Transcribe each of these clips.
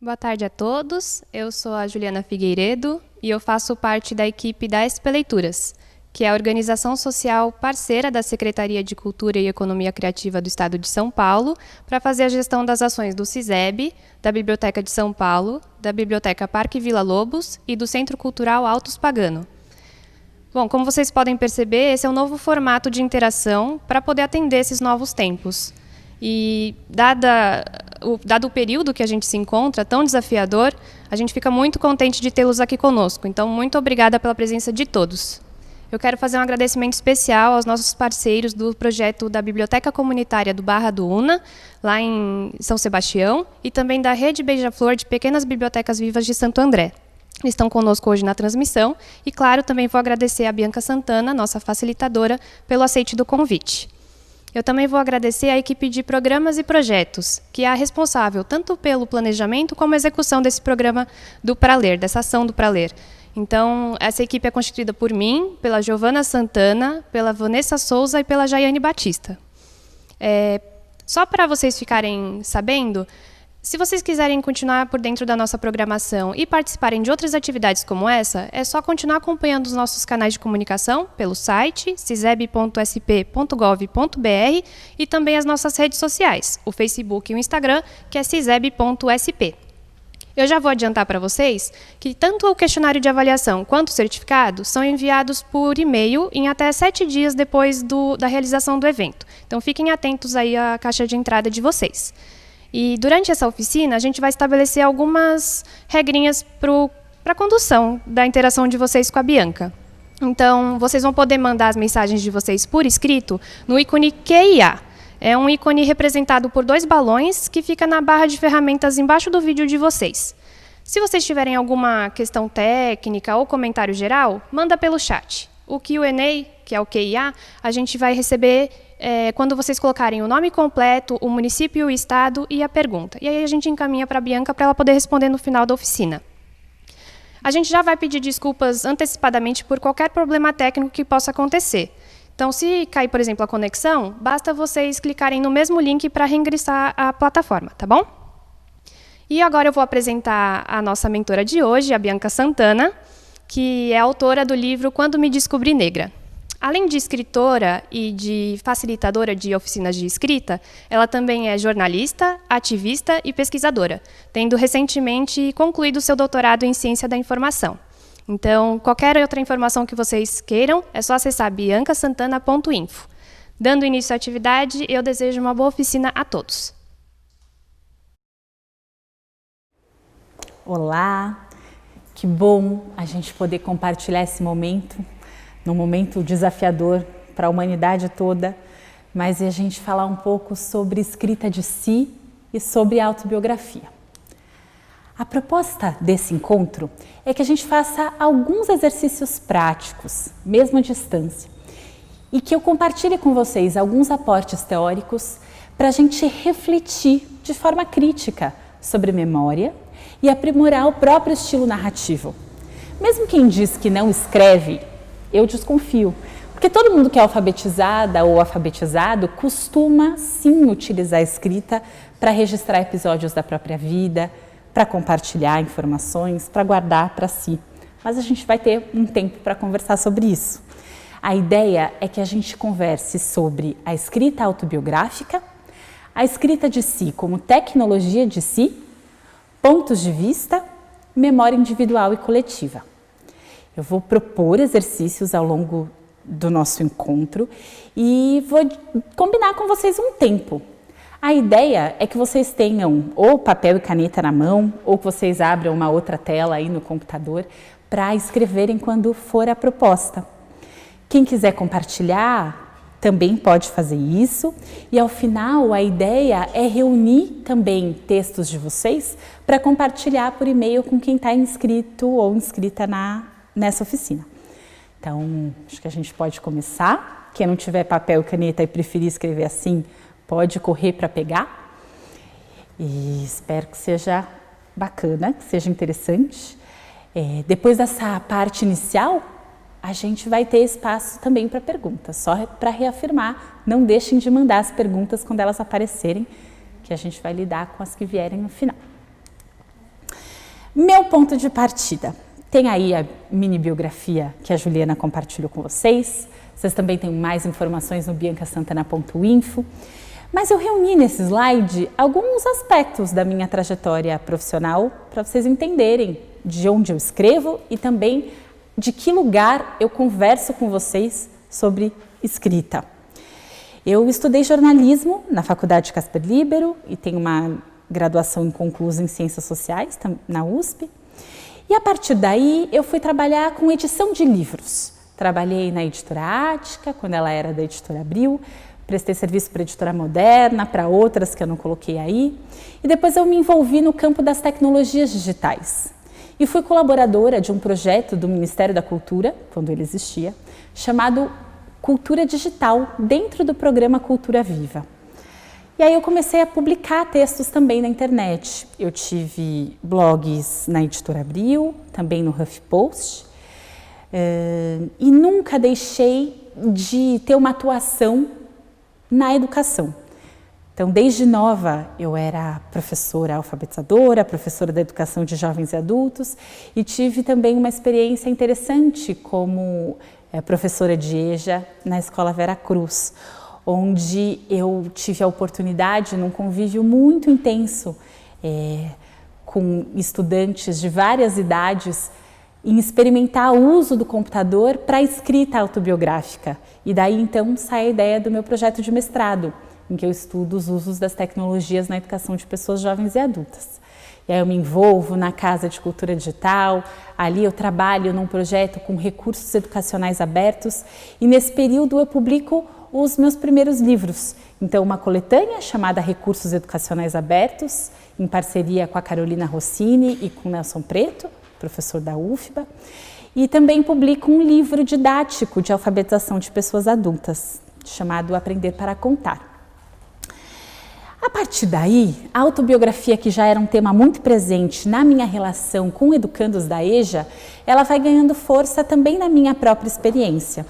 Boa tarde a todos, eu sou a Juliana Figueiredo e eu faço parte da equipe da SP Leituras, que é a organização social parceira da Secretaria de Cultura e Economia Criativa do Estado de São Paulo, para fazer a gestão das ações do CISEB, da Biblioteca de São Paulo, da Biblioteca Parque Vila Lobos e do Centro Cultural Altos Pagano. Bom, como vocês podem perceber, esse é um novo formato de interação para poder atender esses novos tempos. E, dado o período que a gente se encontra, tão desafiador, a gente fica muito contente de tê-los aqui conosco. Então, muito obrigada pela presença de todos. Eu quero fazer um agradecimento especial aos nossos parceiros do projeto da Biblioteca Comunitária do Barra do Una, lá em São Sebastião, e também da Rede Beija-Flor de Pequenas Bibliotecas Vivas de Santo André. Eles estão conosco hoje na transmissão. E, claro, também vou agradecer a Bianca Santana, nossa facilitadora, pelo aceite do convite. Eu também vou agradecer à equipe de programas e projetos, que é a responsável tanto pelo planejamento como a execução desse programa do Pra Ler, dessa ação do Pra Ler. Então, essa equipe é constituída por mim, pela Giovana Santana, pela Vanessa Souza e pela Jaiane Batista. Só para vocês ficarem sabendo, se vocês quiserem continuar por dentro da nossa programação e participarem de outras atividades como essa, é só continuar acompanhando os nossos canais de comunicação pelo site ciseb.sp.gov.br e também as nossas redes sociais, o Facebook e o Instagram, que é ciseb.sp. Eu já vou adiantar para vocês que tanto o questionário de avaliação quanto o certificado são enviados por e-mail em até 7 dias depois da realização do evento. Então, fiquem atentos aí à caixa de entrada de vocês. E durante essa oficina, a gente vai estabelecer algumas regrinhas para a condução da interação de vocês com a Bianca. Então, vocês vão poder mandar as mensagens de vocês por escrito no ícone QIA. É um ícone representado por 2 balões que fica na barra de ferramentas embaixo do vídeo de vocês. Se vocês tiverem alguma questão técnica ou comentário geral, manda pelo chat. O Q&A, que é o QIA, a gente vai receber quando vocês colocarem o nome completo, o município, o estado e a pergunta. E aí a gente encaminha para a Bianca para ela poder responder no final da oficina. A gente já vai pedir desculpas antecipadamente por qualquer problema técnico que possa acontecer. Então, se cair, por exemplo, a conexão, basta vocês clicarem no mesmo link para reingressar à plataforma, tá bom? E agora eu vou apresentar a nossa mentora de hoje, a Bianca Santana, que é autora do livro Quando Me Descobri Negra. Além de escritora e de facilitadora de oficinas de escrita, ela também é jornalista, ativista e pesquisadora, tendo recentemente concluído seu doutorado em Ciência da Informação. Então, qualquer outra informação que vocês queiram, é só acessar biancasantana.info. Dando início à atividade, eu desejo uma boa oficina a todos. Olá, que bom a gente poder compartilhar esse momento, num momento desafiador para a humanidade toda, mas a gente falar um pouco sobre escrita de si e sobre autobiografia. A proposta desse encontro é que a gente faça alguns exercícios práticos, mesmo à distância, e que eu compartilhe com vocês alguns aportes teóricos para a gente refletir de forma crítica sobre memória e aprimorar o próprio estilo narrativo. Mesmo quem diz que não escreve, eu desconfio, porque todo mundo que é alfabetizada ou alfabetizado costuma sim utilizar a escrita para registrar episódios da própria vida, para compartilhar informações, para guardar para si. Mas a gente vai ter um tempo para conversar sobre isso. A ideia é que a gente converse sobre a escrita autobiográfica, a escrita de si como tecnologia de si, pontos de vista, memória individual e coletiva. Eu vou propor exercícios ao longo do nosso encontro e vou combinar com vocês um tempo. A ideia é que vocês tenham ou papel e caneta na mão, ou que vocês abram uma outra tela aí no computador para escreverem quando for a proposta. Quem quiser compartilhar também pode fazer isso. E ao final a ideia é reunir também textos de vocês para compartilhar por e-mail com quem está inscrito ou inscrita nessa oficina. Então, acho que a gente pode começar. Quem não tiver papel e caneta e preferir escrever assim, pode correr para pegar. E espero que seja bacana, que seja interessante. Depois dessa parte inicial, a gente vai ter espaço também para perguntas. Só para reafirmar, não deixem de mandar as perguntas quando elas aparecerem, que a gente vai lidar com as que vierem no final. Meu ponto de partida. Tem aí a mini biografia que a Juliana compartilhou com vocês. Vocês também têm mais informações no biancasantana.info. Mas eu reuni nesse slide alguns aspectos da minha trajetória profissional para vocês entenderem de onde eu escrevo e também de que lugar eu converso com vocês sobre escrita. Eu estudei jornalismo na Faculdade Casper Libero e tenho uma graduação inconclusa em Ciências Sociais na USP. E a partir daí eu fui trabalhar com edição de livros. Trabalhei na Editora Ática, quando ela era da Editora Abril, prestei serviço para a Editora Moderna, para outras que eu não coloquei aí. E depois eu me envolvi no campo das tecnologias digitais. E fui colaboradora de um projeto do Ministério da Cultura, quando ele existia, chamado Cultura Digital, dentro do programa Cultura Viva. E aí eu comecei a publicar textos também na internet. Eu tive blogs na Editora Abril, também no HuffPost, e nunca deixei de ter uma atuação na educação. Então, desde nova, eu era professora alfabetizadora, professora da educação de jovens e adultos, e tive também uma experiência interessante como professora de EJA na Escola Vera Cruz, onde eu tive a oportunidade, num convívio muito intenso com estudantes de várias idades, em experimentar o uso do computador para a escrita autobiográfica. E daí, então, sai a ideia do meu projeto de mestrado, em que eu estudo os usos das tecnologias na educação de pessoas jovens e adultas. E aí eu me envolvo na Casa de Cultura Digital, ali eu trabalho num projeto com recursos educacionais abertos, e nesse período eu publico os meus primeiros livros. Então, uma coletânea chamada Recursos Educacionais Abertos, em parceria com a Carolina Rossini e com Nelson Preto, professor da UFBA. E também publico um livro didático de alfabetização de pessoas adultas, chamado Aprender para Contar. A partir daí, a autobiografia, que já era um tema muito presente na minha relação com educandos da EJA, ela vai ganhando força também na minha própria experiência.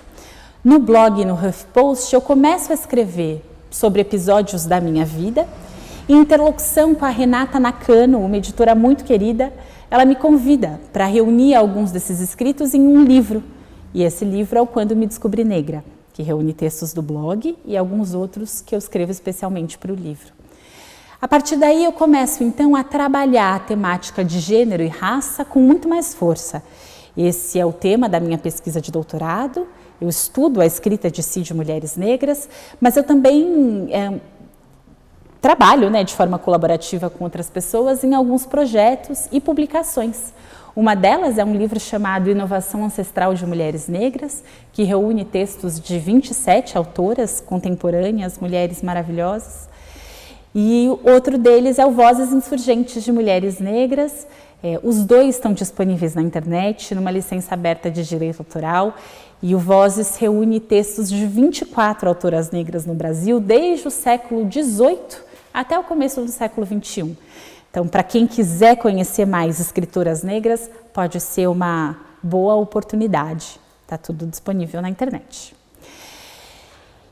No blog e no HuffPost, eu começo a escrever sobre episódios da minha vida. Em interlocução com a Renata Nakano, uma editora muito querida, ela me convida para reunir alguns desses escritos em um livro. E esse livro é o Quando Me Descobri Negra, que reúne textos do blog e alguns outros que eu escrevo especialmente para o livro. A partir daí eu começo então a trabalhar a temática de gênero e raça com muito mais força. Esse é o tema da minha pesquisa de doutorado. Eu estudo a escrita de si de mulheres negras, mas eu também trabalho de forma colaborativa com outras pessoas em alguns projetos e publicações. Uma delas é um livro chamado Inovação Ancestral de Mulheres Negras, que reúne textos de 27 autoras contemporâneas, mulheres maravilhosas. E outro deles é o Vozes Insurgentes de Mulheres Negras. Os dois estão disponíveis na internet, numa licença aberta de direito autoral. E o Vozes reúne textos de 24 autoras negras no Brasil, desde o século XVIII até o começo do século XXI. Então, para quem quiser conhecer mais escritoras negras, pode ser uma boa oportunidade. Está tudo disponível na internet.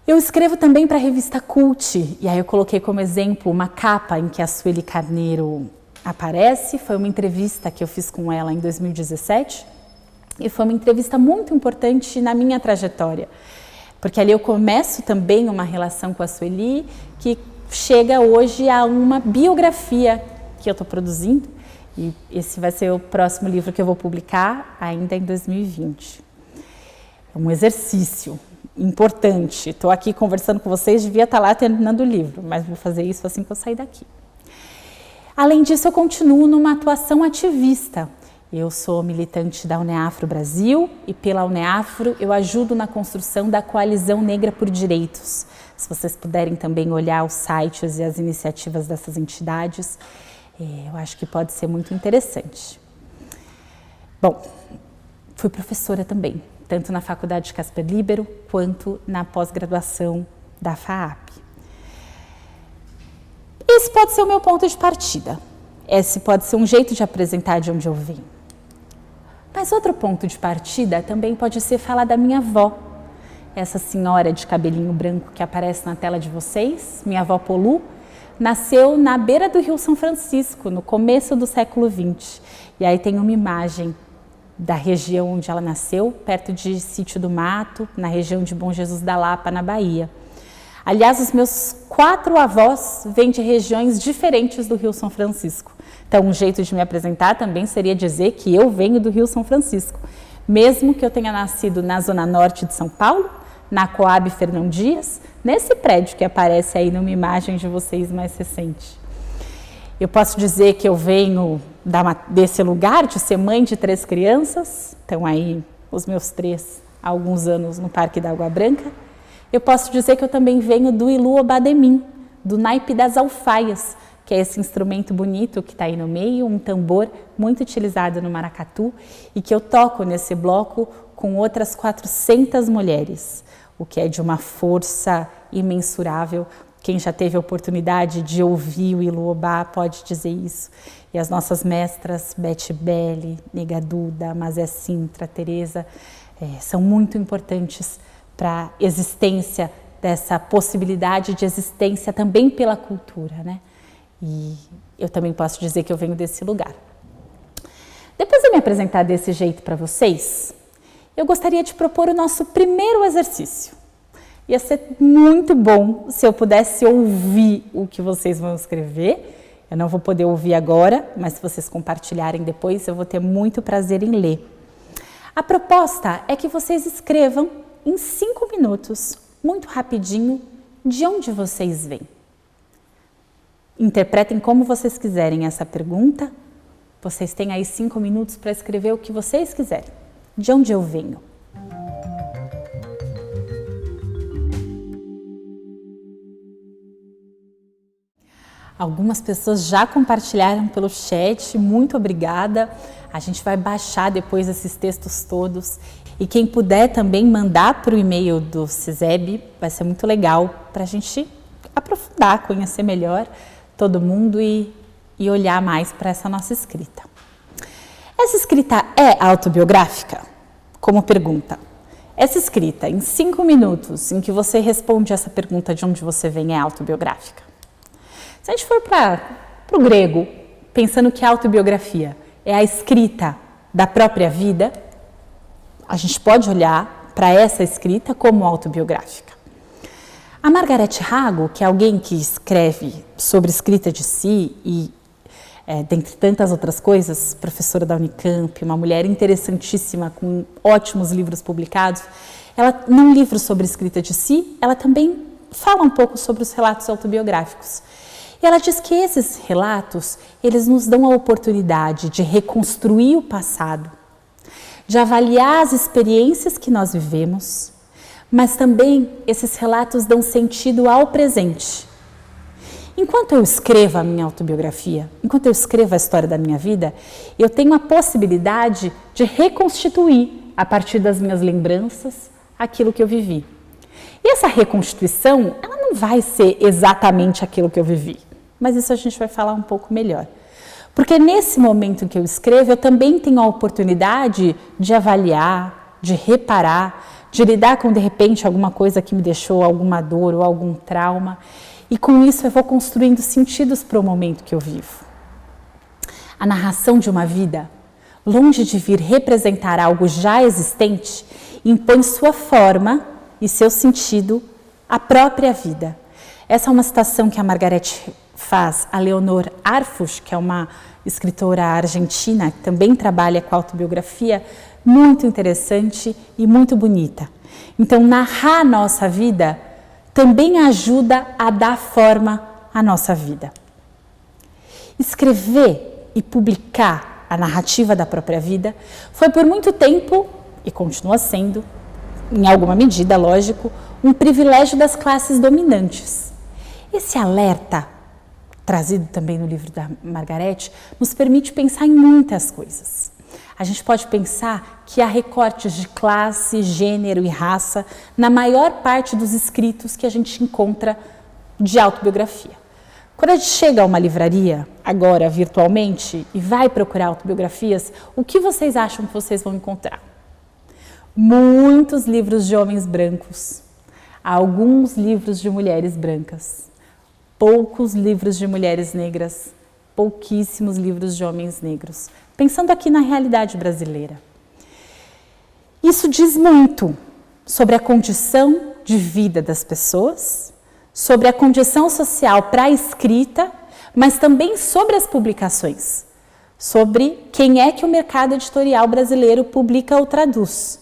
Eu escrevo também para a revista Cult, e aí eu coloquei como exemplo uma capa em que a Sueli Carneiro aparece. Foi uma entrevista que eu fiz com ela em 2017, e foi uma entrevista muito importante na minha trajetória, porque ali eu começo também uma relação com a Sueli que chega hoje a uma biografia que eu estou produzindo, e esse vai ser o próximo livro que eu vou publicar ainda em 2020. É um exercício importante. Estou aqui conversando com vocês, devia estar lá terminando o livro, mas vou fazer isso assim que eu sair daqui. Além disso, eu continuo numa atuação ativista. Eu sou militante da UNEAFRO Brasil e pela UNEAFRO eu ajudo na construção da Coalizão Negra por Direitos. Se vocês puderem também olhar os sites e as iniciativas dessas entidades, eu acho que pode ser muito interessante. Bom, fui professora também, tanto na Faculdade Casper Libero quanto na pós-graduação da FAAP. Esse pode ser o meu ponto de partida. Esse pode ser um jeito de apresentar de onde eu venho. Mas outro ponto de partida também pode ser falar da minha avó, essa senhora de cabelinho branco que aparece na tela de vocês, minha avó Polu, nasceu na beira do Rio São Francisco, no começo do século XX. E aí tem uma imagem da região onde ela nasceu, perto de Sítio do Mato, na região de Bom Jesus da Lapa, na Bahia. Aliás, os meus 4 avós vêm de regiões diferentes do Rio São Francisco. Então, um jeito de me apresentar também seria dizer que eu venho do Rio São Francisco, mesmo que eu tenha nascido na zona norte de São Paulo, na Coab Fernão Dias, nesse prédio que aparece aí numa imagem de vocês mais recente. Eu posso dizer que eu venho desse lugar de ser mãe de 3 crianças, estão aí os meus 3 há alguns anos no Parque da Água Branca. Eu posso dizer que eu também venho do Ilu Obademim, do naipe das alfaias, que é esse instrumento bonito que está aí no meio, um tambor muito utilizado no maracatu e que eu toco nesse bloco com outras 400 mulheres, o que é de uma força imensurável. Quem já teve a oportunidade de ouvir o Ilu Obá pode dizer isso. E as nossas mestras, Beth Belli, Nega Duda, Mazé Sintra, Tereza, são muito importantes para a existência dessa possibilidade de existência também pela cultura, né? E eu também posso dizer que eu venho desse lugar. Depois de me apresentar desse jeito para vocês, eu gostaria de propor o nosso primeiro exercício. Ia ser muito bom se eu pudesse ouvir o que vocês vão escrever. Eu não vou poder ouvir agora, mas se vocês compartilharem depois, eu vou ter muito prazer em ler. A proposta é que vocês escrevam em 5 minutos, muito rapidinho, de onde vocês vêm. Interpretem como vocês quiserem essa pergunta. Vocês têm aí 5 minutos para escrever o que vocês quiserem. De onde eu venho? Algumas pessoas já compartilharam pelo chat, muito obrigada. A gente vai baixar depois esses textos todos. E quem puder também mandar para o e-mail do CISEB, vai ser muito legal para a gente aprofundar, conhecer melhor todo mundo e olhar mais para essa nossa escrita. Essa escrita é autobiográfica? Como pergunta. Essa escrita em 5 minutos em que você responde essa pergunta de onde você vem é autobiográfica? Se a gente for para o grego, pensando que a autobiografia é a escrita da própria vida, a gente pode olhar para essa escrita como autobiográfica. A Margaret Hago, que é alguém que escreve sobre escrita de si e, dentre tantas outras coisas, professora da Unicamp, uma mulher interessantíssima, com ótimos livros publicados, ela, num livro sobre escrita de si, ela também fala um pouco sobre os relatos autobiográficos. E ela diz que esses relatos, eles nos dão a oportunidade de reconstruir o passado, de avaliar as experiências que nós vivemos, mas também esses relatos dão sentido ao presente. Enquanto eu escrevo a minha autobiografia, enquanto eu escrevo a história da minha vida, eu tenho a possibilidade de reconstituir, a partir das minhas lembranças, aquilo que eu vivi. E essa reconstituição, ela não vai ser exatamente aquilo que eu vivi, mas isso a gente vai falar um pouco melhor. Porque nesse momento em que eu escrevo, eu também tenho a oportunidade de avaliar, de reparar, de lidar com, de repente, alguma coisa que me deixou alguma dor ou algum trauma. E com isso eu vou construindo sentidos para o momento que eu vivo. A narração de uma vida, longe de vir representar algo já existente, impõe sua forma e seu sentido à própria vida. Essa é uma citação que a Margaret faz a Leonor Arfush, que é uma escritora argentina que também trabalha com autobiografia, muito interessante e muito bonita. Então, narrar a nossa vida também ajuda a dar forma à nossa vida. Escrever e publicar a narrativa da própria vida foi por muito tempo, e continua sendo, em alguma medida, lógico, um privilégio das classes dominantes. Esse alerta, trazido também no livro da Margaret, nos permite pensar em muitas coisas. A gente pode pensar que há recortes de classe, gênero e raça na maior parte dos escritos que a gente encontra de autobiografia. Quando a gente chega a uma livraria, agora virtualmente, e vai procurar autobiografias, o que vocês acham que vocês vão encontrar? Muitos livros de homens brancos, alguns livros de mulheres brancas, poucos livros de mulheres negras, pouquíssimos livros de homens negros. Pensando aqui na realidade brasileira. Isso diz muito sobre a condição de vida das pessoas, sobre a condição social para a escrita, mas também sobre as publicações, sobre quem é que o mercado editorial brasileiro publica ou traduz.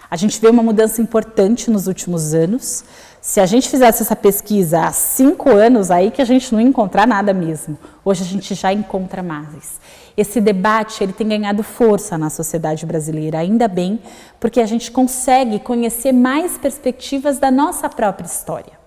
A gente vê uma mudança importante nos últimos anos. Se a gente fizesse essa pesquisa há 5 anos, aí que a gente não ia encontrar nada mesmo. Hoje a gente já encontra mais. Esse debate ele tem ganhado força na sociedade brasileira, ainda bem, porque a gente consegue conhecer mais perspectivas da nossa própria história.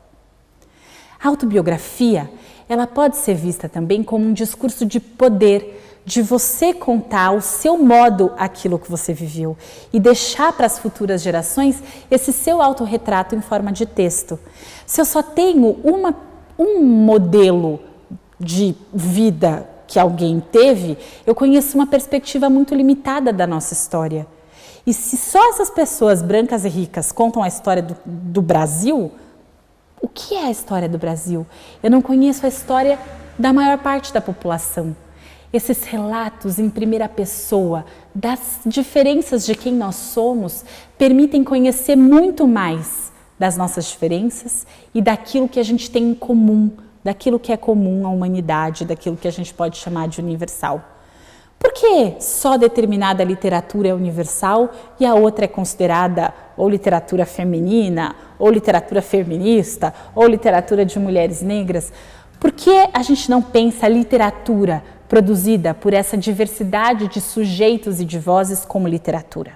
A autobiografia, ela pode ser vista também como um discurso de poder, de você contar o seu modo aquilo que você viveu e deixar para as futuras gerações esse seu autorretrato em forma de texto. Se eu só tenho um modelo de vida que alguém teve, eu conheço uma perspectiva muito limitada da nossa história. E se só essas pessoas brancas e ricas contam a história do Brasil, o que é a história do Brasil? Eu não conheço a história da maior parte da população. Esses relatos em primeira pessoa das diferenças de quem nós somos permitem conhecer muito mais das nossas diferenças e daquilo que a gente tem em comum, daquilo que é comum à humanidade, daquilo que a gente pode chamar de universal. Por que só determinada literatura é universal e a outra é considerada ou literatura feminina, ou literatura feminista, ou literatura de mulheres negras? Por que a gente não pensa a literatura produzida por essa diversidade de sujeitos e de vozes como literatura?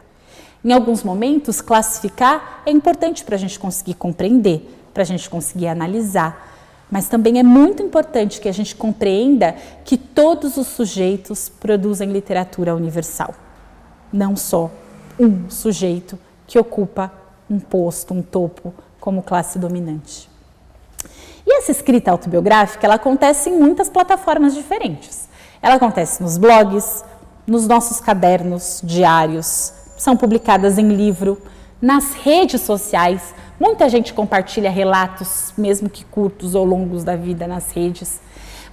Em alguns momentos, classificar é importante para a gente conseguir compreender, para a gente conseguir analisar, mas também é muito importante que a gente compreenda que todos os sujeitos produzem literatura universal, não só um sujeito que ocupa um posto, um topo como classe dominante. E essa escrita autobiográfica, ela acontece em muitas plataformas diferentes. Ela acontece nos blogs, nos nossos cadernos diários, são publicadas em livro, nas redes sociais. Muita gente compartilha relatos, mesmo que curtos ou longos da vida nas redes.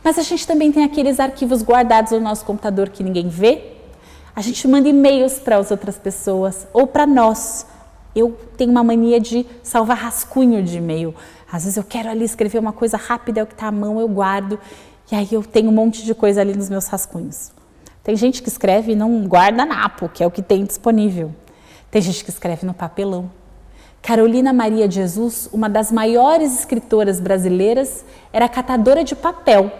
Mas a gente também tem aqueles arquivos guardados no nosso computador que ninguém vê. A gente manda e-mails para as outras pessoas ou para nós. Eu tenho uma mania de salvar rascunho de e-mail. Às vezes eu quero ali escrever uma coisa rápida, é o que está à mão, eu guardo. E aí eu tenho um monte de coisa ali nos meus rascunhos. Tem gente que escreve e não guarda napo, que é o que tem disponível. Tem gente que escreve no papelão. Carolina Maria de Jesus, uma das maiores escritoras brasileiras, era catadora de papel.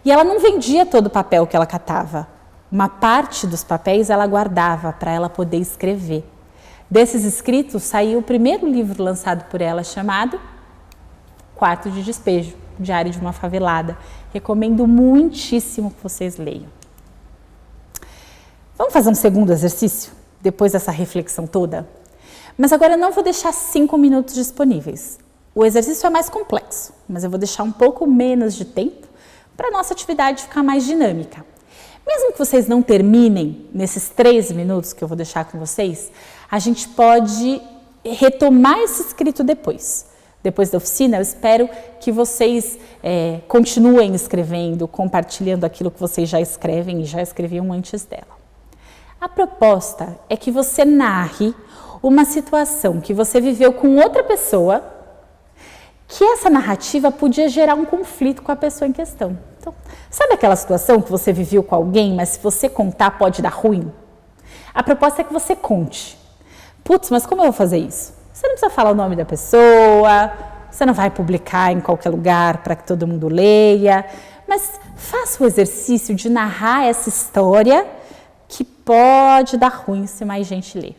E ela não vendia todo o papel que ela catava. Uma parte dos papéis ela guardava para ela poder escrever. Desses escritos saiu o primeiro livro lançado por ela, chamado Quarto de Despejo, Diário de uma Favelada. Recomendo muitíssimo que vocês leiam. Vamos fazer um segundo exercício, depois dessa reflexão toda? Mas agora eu não vou deixar 5 minutos disponíveis. O exercício é mais complexo, mas eu vou deixar um pouco menos de tempo para a nossa atividade ficar mais dinâmica. Mesmo que vocês não terminem nesses 3 minutos que eu vou deixar com vocês, a gente pode retomar esse escrito depois. Depois da oficina, eu espero que vocês continuem escrevendo, compartilhando aquilo que vocês já escrevem e já escreviam antes dela. A proposta é que você narre uma situação que você viveu com outra pessoa, que essa narrativa podia gerar um conflito com a pessoa em questão. Então, sabe aquela situação que você viveu com alguém, mas se você contar pode dar ruim? A proposta é que você conte. Putz, mas como eu vou fazer isso? Você não precisa falar o nome da pessoa, você não vai publicar em qualquer lugar para que todo mundo leia, mas faça o exercício de narrar essa história que pode dar ruim se mais gente ler.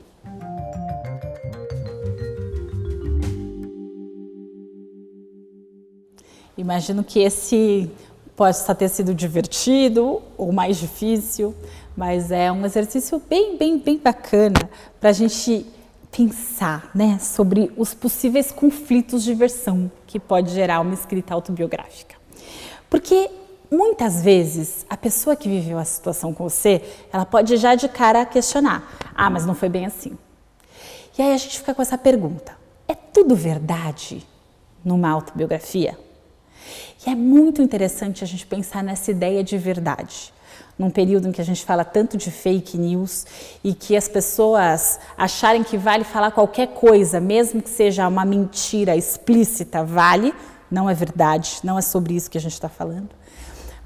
Imagino que esse possa ter sido divertido ou mais difícil, mas é um exercício bem bacana para a gente pensar, né, sobre os possíveis conflitos de versão que pode gerar uma escrita autobiográfica. Porque muitas vezes a pessoa que viveu a situação com você, ela pode já de cara questionar. Ah, mas não foi bem assim. E aí a gente fica com essa pergunta. É tudo verdade numa autobiografia? E é muito interessante a gente pensar nessa ideia de verdade. Num período em que a gente fala tanto de fake news e que as pessoas acharem que vale falar qualquer coisa, mesmo que seja uma mentira explícita, vale. Não é verdade, não é sobre isso que a gente está falando.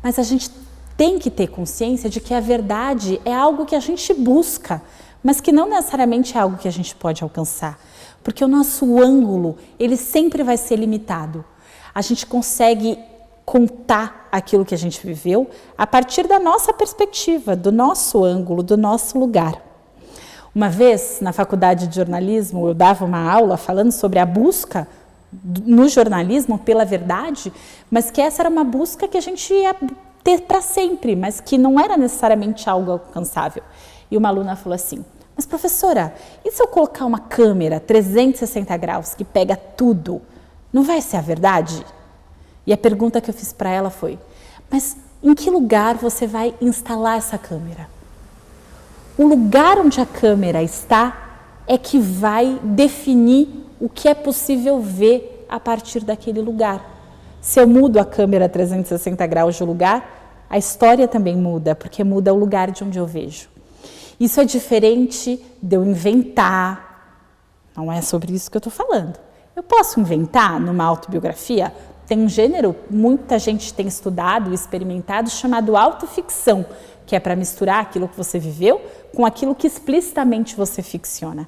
Mas a gente tem que ter consciência de que a verdade é algo que a gente busca, mas que não necessariamente é algo que a gente pode alcançar. Porque o nosso ângulo, ele sempre vai ser limitado. A gente consegue contar aquilo que a gente viveu a partir da nossa perspectiva, do nosso ângulo, do nosso lugar. Uma vez, na faculdade de jornalismo, eu dava uma aula falando sobre a busca no jornalismo pela verdade, mas que essa era uma busca que a gente ia ter para sempre, mas que não era necessariamente algo alcançável. E uma aluna falou assim, mas professora, e se eu colocar uma câmera 360 graus que pega tudo, não vai ser a verdade? E a pergunta que eu fiz para ela foi, mas em que lugar você vai instalar essa câmera? O lugar onde a câmera está é que vai definir o que é possível ver a partir daquele lugar. Se eu mudo a câmera 360 graus de lugar, a história também muda, porque muda o lugar de onde eu vejo. Isso é diferente de eu inventar, não é sobre isso que eu estou falando. Eu posso inventar numa autobiografia? Tem um gênero, muita gente tem estudado e experimentado, chamado autoficção, que é para misturar aquilo que você viveu com aquilo que explicitamente você ficciona.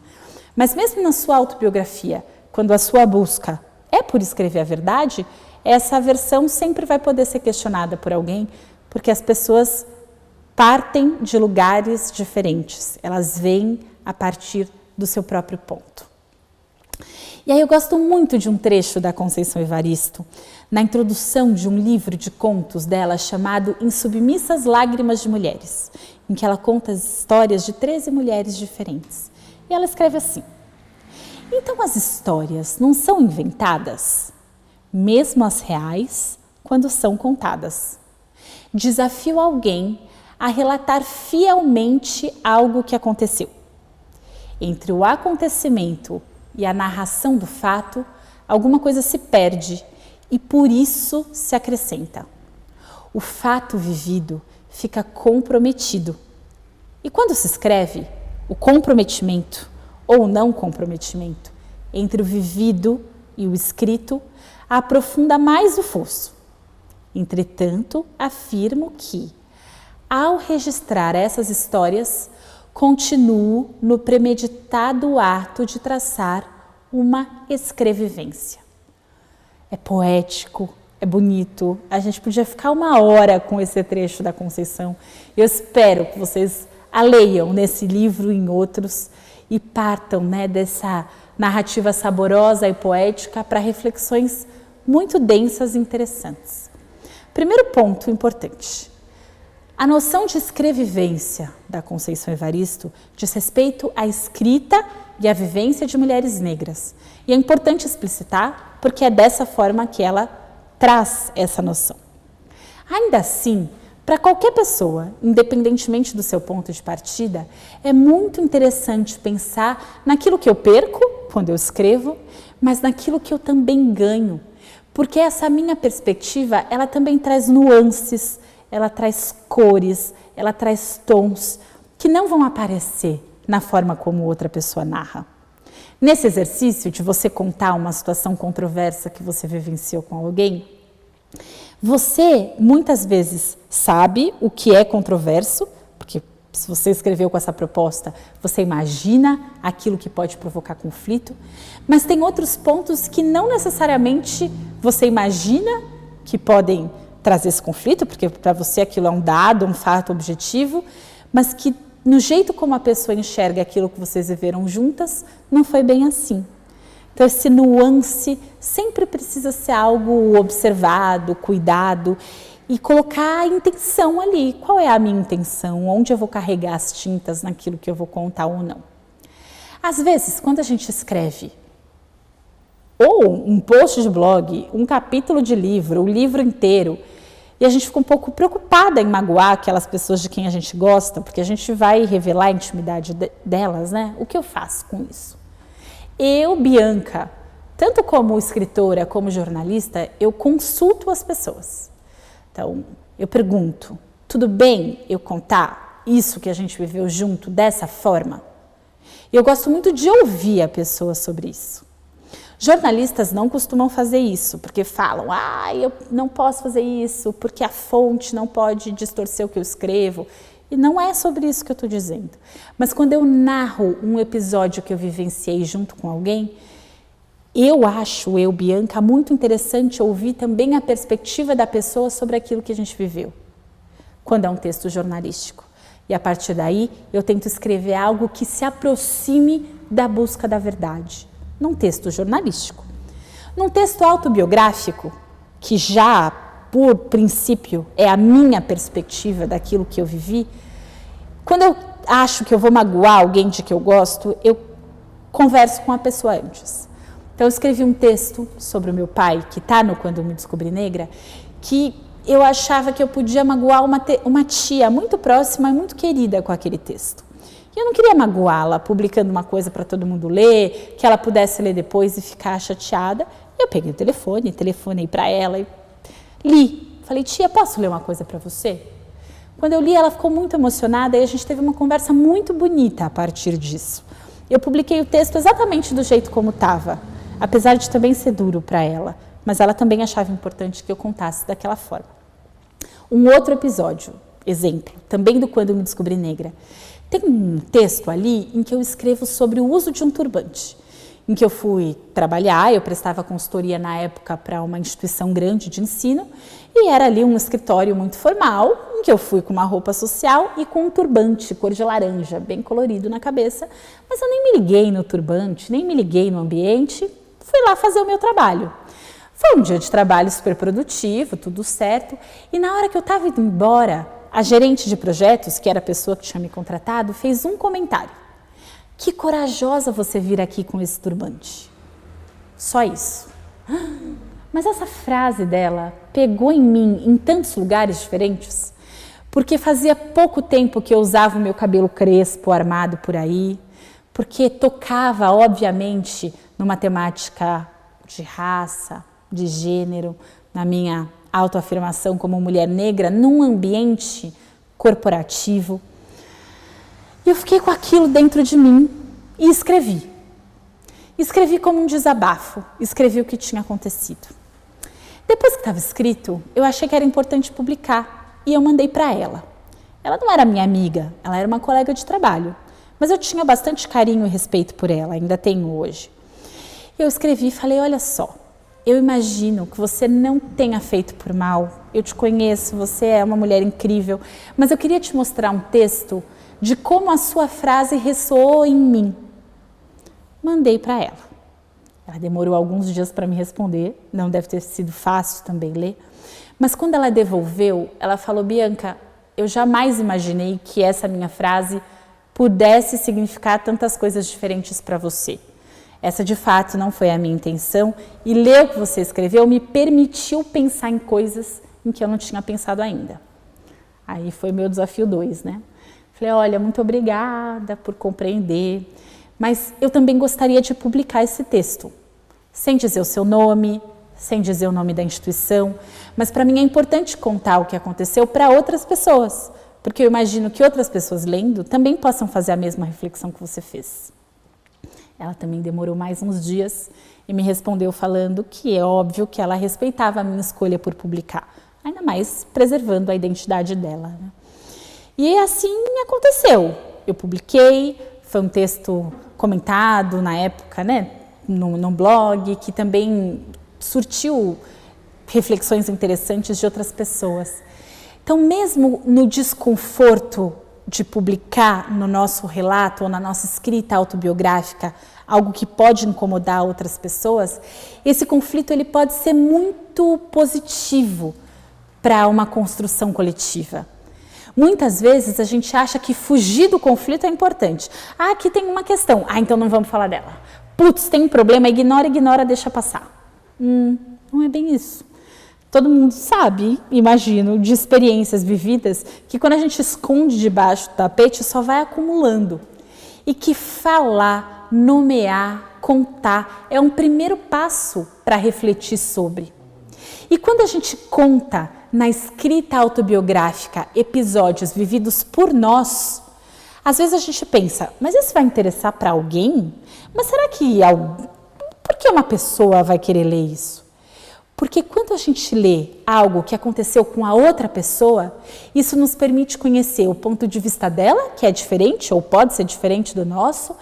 Mas mesmo na sua autobiografia, quando a sua busca é por escrever a verdade, essa versão sempre vai poder ser questionada por alguém, porque as pessoas partem de lugares diferentes, elas vêm a partir do seu próprio ponto. E aí eu gosto muito de um trecho da Conceição Evaristo, na introdução de um livro de contos dela chamado Insubmissas Lágrimas de Mulheres, em que ela conta as histórias de 13 mulheres diferentes. E ela escreve assim, então as histórias não são inventadas, mesmo as reais, quando são contadas. Desafio alguém a relatar fielmente algo que aconteceu. Entre o acontecimento e a narração do fato, alguma coisa se perde e por isso se acrescenta. O fato vivido fica comprometido. E quando se escreve, o comprometimento ou não comprometimento entre o vivido e o escrito aprofunda mais o fosso. Entretanto, afirmo que, ao registrar essas histórias, continuo no premeditado ato de traçar uma escrevivência. É poético, é bonito, a gente podia ficar uma hora com esse trecho da Conceição. Eu espero que vocês a leiam nesse livro e em outros e partam, né, dessa narrativa saborosa e poética para reflexões muito densas e interessantes. Primeiro ponto importante. A noção de escrevivência da Conceição Evaristo diz respeito à escrita e à vivência de mulheres negras. E é importante explicitar porque é dessa forma que ela traz essa noção. Ainda assim, para qualquer pessoa, independentemente do seu ponto de partida, é muito interessante pensar naquilo que eu perco quando eu escrevo, mas naquilo que eu também ganho. Porque essa minha perspectiva, ela também traz nuances, ela traz cores, ela traz tons que não vão aparecer na forma como outra pessoa narra. Nesse exercício de você contar uma situação controversa que você vivenciou com alguém, você muitas vezes sabe o que é controverso, porque se você escreveu com essa proposta, você imagina aquilo que pode provocar conflito, mas tem outros pontos que não necessariamente você imagina que podem trazer esse conflito, porque para você aquilo é um dado, um fato objetivo, mas que no jeito como a pessoa enxerga aquilo que vocês viveram juntas, não foi bem assim. Então esse nuance sempre precisa ser algo observado, cuidado e colocar a intenção ali. Qual é a minha intenção? Onde eu vou carregar as tintas naquilo que eu vou contar ou não? Às vezes, quando a gente escreve ou um post de blog, um capítulo de livro, o livro inteiro, E a gente fica um pouco preocupada em magoar aquelas pessoas de quem a gente gosta, porque a gente vai revelar a intimidade delas, né? O que eu faço com isso? Eu, Bianca, tanto como escritora como jornalista, eu consulto as pessoas. Então, eu pergunto, tudo bem eu contar isso que a gente viveu junto dessa forma? Eu gosto muito de ouvir a pessoa sobre isso. Jornalistas não costumam fazer isso, porque falam, eu não posso fazer isso, porque a fonte não pode distorcer o que eu escrevo. E não é sobre isso que eu estou dizendo. Mas quando eu narro um episódio que eu vivenciei junto com alguém, eu acho, Bianca, muito interessante ouvir também a perspectiva da pessoa sobre aquilo que a gente viveu, quando é um texto jornalístico. E a partir daí, eu tento escrever algo que se aproxime da busca da verdade. Num texto jornalístico. Num texto autobiográfico, que já, por princípio, é a minha perspectiva daquilo que eu vivi, quando eu acho que eu vou magoar alguém de que eu gosto, eu converso com a pessoa antes. Então, eu escrevi um texto sobre o meu pai, que está no Quando Eu Me Descobri Negra, que eu achava que eu podia magoar uma tia muito próxima e muito querida com aquele texto. E eu não queria magoá-la publicando uma coisa para todo mundo ler, que ela pudesse ler depois e ficar chateada. Eu peguei o telefone, telefonei para ela e li. Falei, tia, posso ler uma coisa para você? Quando eu li, ela ficou muito emocionada e a gente teve uma conversa muito bonita a partir disso. Eu publiquei o texto exatamente do jeito como estava, apesar de também ser duro para ela, mas ela também achava importante que eu contasse daquela forma. Um outro episódio, exemplo, também do Quando Eu Me Descobri Negra. Tem um texto ali em que eu escrevo sobre o uso de um turbante, em que eu fui trabalhar, eu prestava consultoria na época para uma instituição grande de ensino, e era ali um escritório muito formal, em que eu fui com uma roupa social e com um turbante cor de laranja, bem colorido na cabeça, mas eu nem me liguei no turbante, nem me liguei no ambiente, fui lá fazer o meu trabalho. Foi um dia de trabalho super produtivo, tudo certo, e na hora que eu estava indo embora, a gerente de projetos, que era a pessoa que tinha me contratado, fez um comentário. Que corajosa você vir aqui com esse turbante. Só isso. Mas essa frase dela pegou em mim em tantos lugares diferentes, porque fazia pouco tempo que eu usava o meu cabelo crespo, armado por aí, porque tocava, obviamente, numa temática de raça, de gênero, na minha autoafirmação como mulher negra num ambiente corporativo. E eu fiquei com aquilo dentro de mim e escrevi. Escrevi como um desabafo, escrevi o que tinha acontecido. Depois que estava escrito, eu achei que era importante publicar e eu mandei para ela. Ela não era minha amiga, ela era uma colega de trabalho, mas eu tinha bastante carinho e respeito por ela, ainda tenho hoje. Eu escrevi e falei, olha só, eu imagino que você não tenha feito por mal, eu te conheço, você é uma mulher incrível, mas eu queria te mostrar um texto de como a sua frase ressoou em mim. Mandei para ela. Ela demorou alguns dias para me responder, não deve ter sido fácil também ler, mas quando ela devolveu, ela falou, Bianca, eu jamais imaginei que essa minha frase pudesse significar tantas coisas diferentes para você. Essa, de fato, não foi a minha intenção e ler o que você escreveu me permitiu pensar em coisas em que eu não tinha pensado ainda. Aí foi meu desafio 2, né? Falei, olha, muito obrigada por compreender, mas eu também gostaria de publicar esse texto, sem dizer o seu nome, sem dizer o nome da instituição, mas para mim é importante contar o que aconteceu para outras pessoas, porque eu imagino que outras pessoas lendo também possam fazer a mesma reflexão que você fez. Ela também demorou mais uns dias e me respondeu falando que é óbvio que ela respeitava a minha escolha por publicar, ainda mais preservando a identidade dela, né? E assim aconteceu. Eu publiquei, foi um texto comentado na época, né, num blog, que também surtiu reflexões interessantes de outras pessoas. Então, mesmo no desconforto de publicar no nosso relato ou na nossa escrita autobiográfica algo que pode incomodar outras pessoas, esse conflito ele pode ser muito positivo para uma construção coletiva. Muitas vezes a gente acha que fugir do conflito é importante. Ah, aqui tem uma questão. Ah, então não vamos falar dela. Putz, tem um problema, ignora, deixa passar. Não é bem isso. todo mundo sabe, imagino, de experiências vividas, que quando a gente esconde debaixo do tapete só vai acumulando. E que falar, nomear, contar é um primeiro passo para refletir sobre. E quando a gente conta na escrita autobiográfica episódios vividos por nós, às vezes a gente pensa, mas isso vai interessar para alguém? Mas será que por que uma pessoa vai querer ler isso? Porque quando a gente lê algo que aconteceu com a outra pessoa, isso nos permite conhecer o ponto de vista dela, que é diferente ou pode ser diferente do nosso,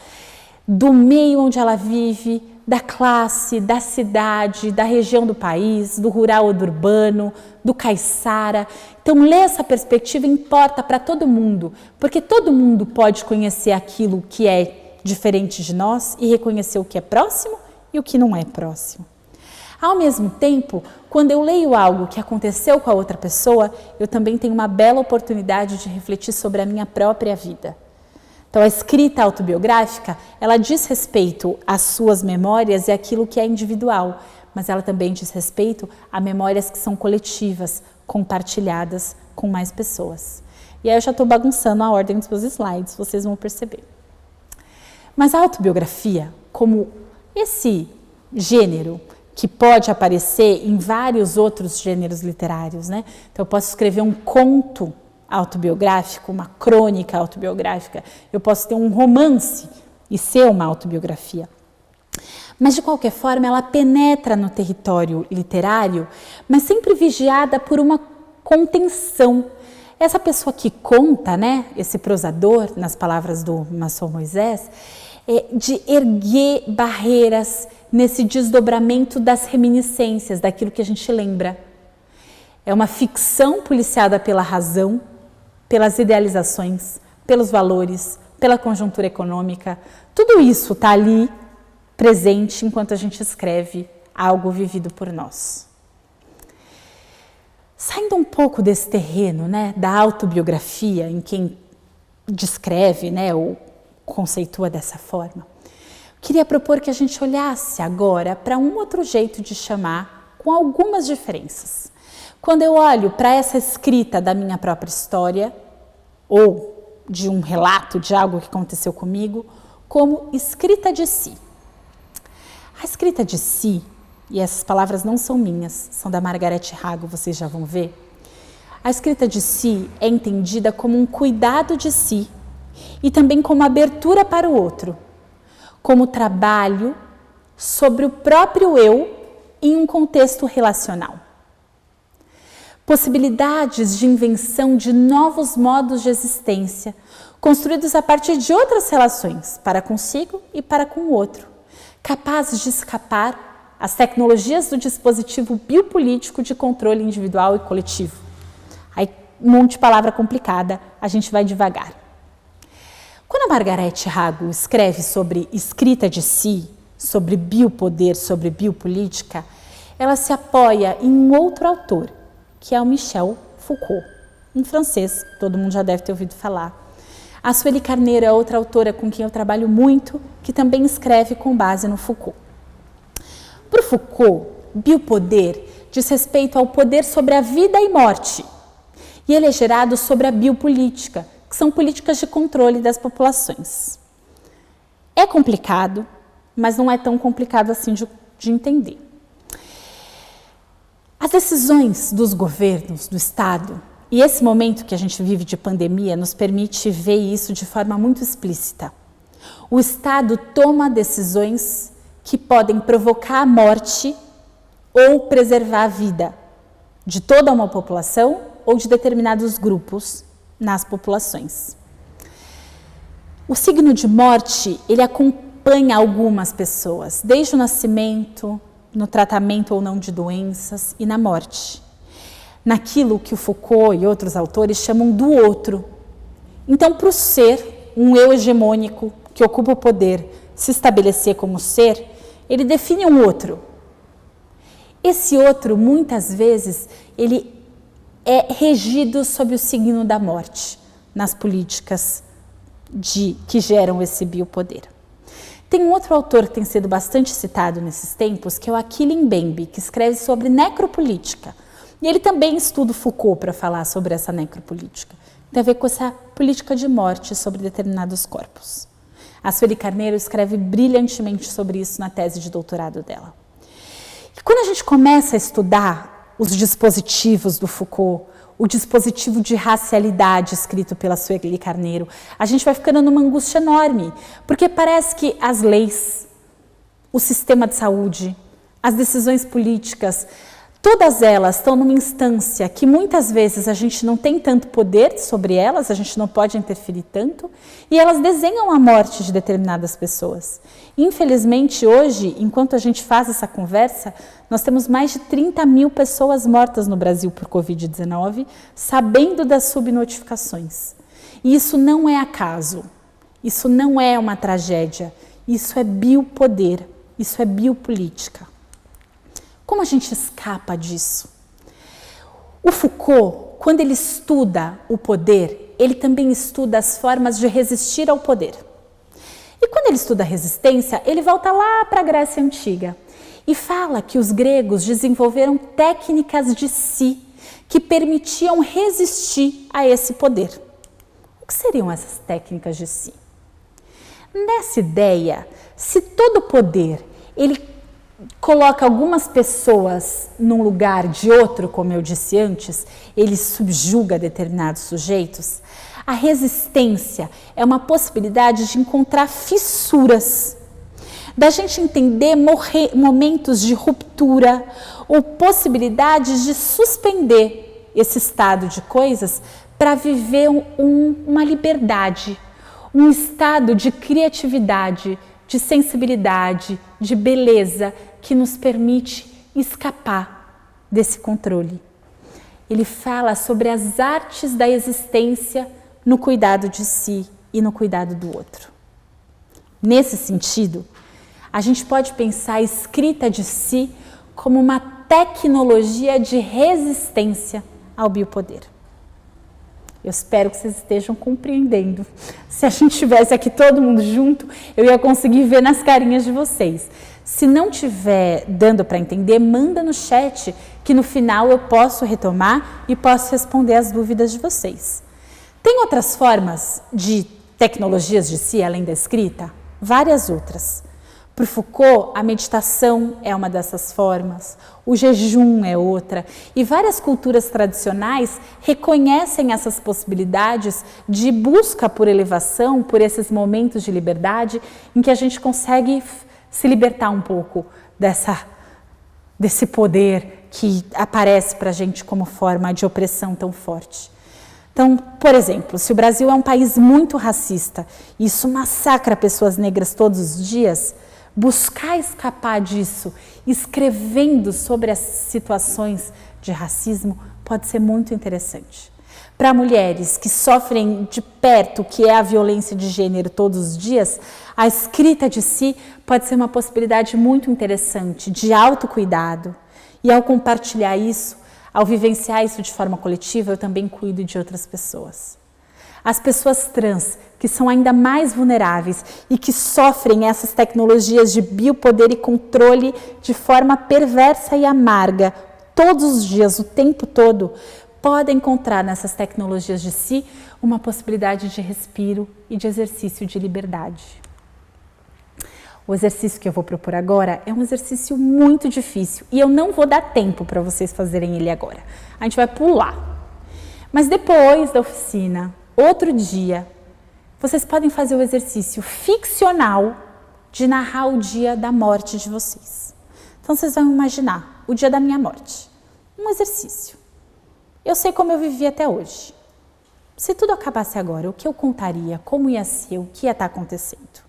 do meio onde ela vive, da classe, da cidade, da região do país, do rural ou do urbano, do caiçara. Então, ler essa perspectiva importa para todo mundo, porque todo mundo pode conhecer aquilo que é diferente de nós e reconhecer o que é próximo e o que não é próximo. Ao mesmo tempo, quando eu leio algo que aconteceu com a outra pessoa, eu também tenho uma bela oportunidade de refletir sobre a minha própria vida. Então, a escrita autobiográfica, ela diz respeito às suas memórias e àquilo que é individual, mas ela também diz respeito a memórias que são coletivas, compartilhadas com mais pessoas. E aí eu já estou bagunçando a ordem dos meus slides, vocês vão perceber. Mas a autobiografia, como esse gênero, que pode aparecer em vários outros gêneros literários, né? Então, eu posso escrever um conto autobiográfico, uma crônica autobiográfica, eu posso ter um romance e ser uma autobiografia. Mas, de qualquer forma, ela penetra no território literário, mas sempre vigiada por uma contenção. Essa pessoa que conta, né, esse prosador, nas palavras do Masson Moisés, de erguer barreiras nesse desdobramento das reminiscências, daquilo que a gente lembra. É uma ficção policiada pela razão, pelas idealizações, pelos valores, pela conjuntura econômica. Tudo isso está ali presente enquanto a gente escreve algo vivido por nós. Saindo um pouco desse terreno, né, da autobiografia, em quem descreve, né, ou conceitua dessa forma, queria propor que a gente olhasse agora para um outro jeito de chamar, com algumas diferenças. Quando eu olho para essa escrita da minha própria história, ou de um relato de algo que aconteceu comigo, como escrita de si. A escrita de si, e essas palavras não são minhas, são da Margaret Hago, vocês já vão ver. A escrita de si é entendida como um cuidado de si e também como abertura para o outro, como trabalho sobre o próprio eu em um contexto relacional. Possibilidades de invenção de novos modos de existência, construídos a partir de outras relações, para consigo e para com o outro, capazes de escapar às tecnologias do dispositivo biopolítico de controle individual e coletivo. Aí, um monte de palavra complicada, a gente vai devagar. Quando a Margaret Hago escreve sobre escrita de si, sobre biopoder, sobre biopolítica, ela se apoia em um outro autor, que é o Michel Foucault, um francês, todo mundo já deve ter ouvido falar. A Sueli Carneiro é outra autora com quem eu trabalho muito, que também escreve com base no Foucault. Para o Foucault, biopoder diz respeito ao poder sobre a vida e morte, e ele é gerado sobre a biopolítica, que são políticas de controle das populações. É complicado, mas não é tão complicado assim de entender. As decisões dos governos, do Estado, e esse momento que a gente vive de pandemia nos permite ver isso de forma muito explícita. O Estado toma decisões que podem provocar a morte ou preservar a vida de toda uma população ou de determinados grupos nas populações. O signo de morte, ele acompanha algumas pessoas, desde o nascimento, no tratamento ou não de doenças e na morte. Naquilo que o Foucault e outros autores chamam do outro. Então, para o ser, um eu hegemônico que ocupa o poder se estabelecer como ser, ele define um outro. Esse outro, muitas vezes, ele é regido sob o signo da morte, nas políticas que geram esse biopoder. Tem um outro autor que tem sido bastante citado nesses tempos, que é o Achille Mbembe, que escreve sobre necropolítica, E ele também estuda o Foucault para falar sobre essa necropolítica. Tem a ver com essa política de morte sobre determinados corpos. A Sueli Carneiro escreve brilhantemente sobre isso na tese de doutorado dela. E quando a gente começa a estudar os dispositivos do Foucault, o dispositivo de racialidade escrito pela Sueli Carneiro, a gente vai ficando numa angústia enorme, porque parece que as leis, o sistema de saúde, as decisões políticas, todas elas estão numa instância que muitas vezes a gente não tem tanto poder sobre elas, a gente não pode interferir tanto, e elas desenham a morte de determinadas pessoas. Infelizmente, hoje, enquanto a gente faz essa conversa, nós temos mais de 30 mil pessoas mortas no Brasil por Covid-19, sabendo das subnotificações. E isso não é acaso, isso não é uma tragédia, isso é biopoder, isso é biopolítica. Como a gente escapa disso? O Foucault, quando ele estuda o poder, ele também estuda as formas de resistir ao poder. E quando ele estuda a resistência, ele volta lá para a Grécia Antiga e fala que os gregos desenvolveram técnicas de si que permitiam resistir a esse poder. O que seriam essas técnicas de si? Nessa ideia, se todo poder ele coloca algumas pessoas num lugar de outro, como eu disse antes, ele subjuga determinados sujeitos, a resistência é uma possibilidade de encontrar fissuras, da gente entender momentos de ruptura ou possibilidades de suspender esse estado de coisas para viver uma liberdade, um estado de criatividade, de sensibilidade, de beleza, que nos permite escapar desse controle. Ele fala sobre as artes da existência no cuidado de si e no cuidado do outro. Nesse sentido, a gente pode pensar a escrita de si como uma tecnologia de resistência ao biopoder. Eu espero que vocês estejam compreendendo. Se a gente estivesse aqui todo mundo junto, eu ia conseguir ver nas carinhas de vocês. Se não estiver dando para entender, manda no chat, que no final eu posso retomar e posso responder as dúvidas de vocês. Tem outras formas de tecnologias de si, além da escrita? Várias outras. Para Foucault, a meditação é uma dessas formas, o jejum é outra, e várias culturas tradicionais reconhecem essas possibilidades de busca por elevação, por esses momentos de liberdade, em que a gente consegue se libertar um pouco desse poder que aparece para a gente como forma de opressão tão forte. Então, por exemplo, se o Brasil é um país muito racista, e isso massacra pessoas negras todos os dias, buscar escapar disso, escrevendo sobre as situações de racismo, pode ser muito interessante. Para mulheres que sofrem de perto o que é a violência de gênero todos os dias, a escrita de si pode ser uma possibilidade muito interessante de autocuidado. E ao compartilhar isso, ao vivenciar isso de forma coletiva, eu também cuido de outras pessoas. As pessoas trans, que são ainda mais vulneráveis e que sofrem essas tecnologias de biopoder e controle de forma perversa e amarga, todos os dias, o tempo todo, podem encontrar nessas tecnologias de si uma possibilidade de respiro e de exercício de liberdade. O exercício que eu vou propor agora é um exercício muito difícil e eu não vou dar tempo para vocês fazerem ele agora. A gente vai pular. Mas depois da oficina, outro dia, vocês podem fazer o exercício ficcional de narrar o dia da morte de vocês. Então, vocês vão imaginar o dia da minha morte. Um exercício. Eu sei como eu vivi até hoje. Se tudo acabasse agora, o que eu contaria? Como ia ser? O que ia estar acontecendo?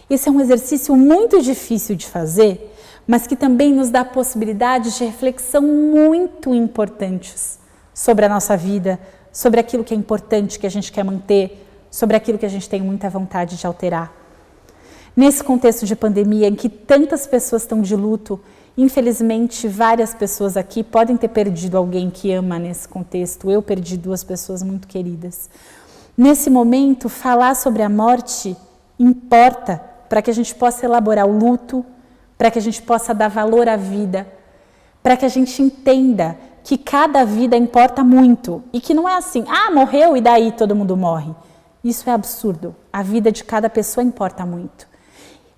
Esse é um exercício muito difícil de fazer, mas que também nos dá possibilidades de reflexão muito importantes sobre a nossa vida, sobre aquilo que é importante, que a gente quer manter, sobre aquilo que a gente tem muita vontade de alterar. Nesse contexto de pandemia, em que tantas pessoas estão de luto, infelizmente várias pessoas aqui podem ter perdido alguém que ama nesse contexto. Eu perdi 2 pessoas muito queridas. Nesse momento, falar sobre a morte importa para que a gente possa elaborar o luto, para que a gente possa dar valor à vida, para que a gente entenda que cada vida importa muito e que não é assim, morreu e daí todo mundo morre. Isso é absurdo. A vida de cada pessoa importa muito.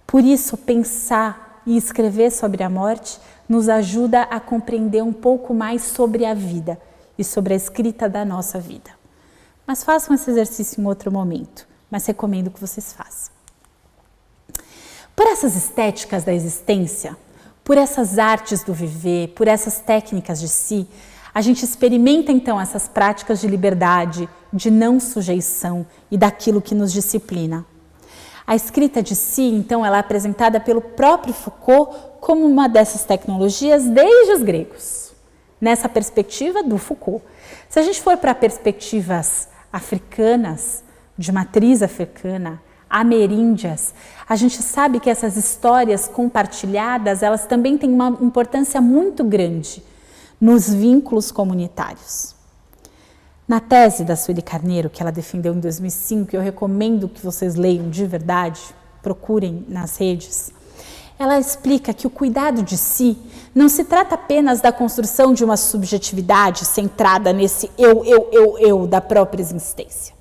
Por isso, pensar e escrever sobre a morte nos ajuda a compreender um pouco mais sobre a vida e sobre a escrita da nossa vida. Mas façam esse exercício em outro momento, mas recomendo que vocês façam. Por essas estéticas da existência, por essas artes do viver, por essas técnicas de si, a gente experimenta então essas práticas de liberdade, de não sujeição e daquilo que nos disciplina. A escrita de si, então, ela é apresentada pelo próprio Foucault como uma dessas tecnologias desde os gregos, nessa perspectiva do Foucault. Se a gente for para perspectivas africanas, de matriz africana, ameríndias, a gente sabe que essas histórias compartilhadas, elas também têm uma importância muito grande nos vínculos comunitários. Na tese da Sueli Carneiro, que ela defendeu em 2005, eu recomendo que vocês leiam de verdade, procurem nas redes, ela explica que o cuidado de si não se trata apenas da construção de uma subjetividade centrada nesse eu da própria existência,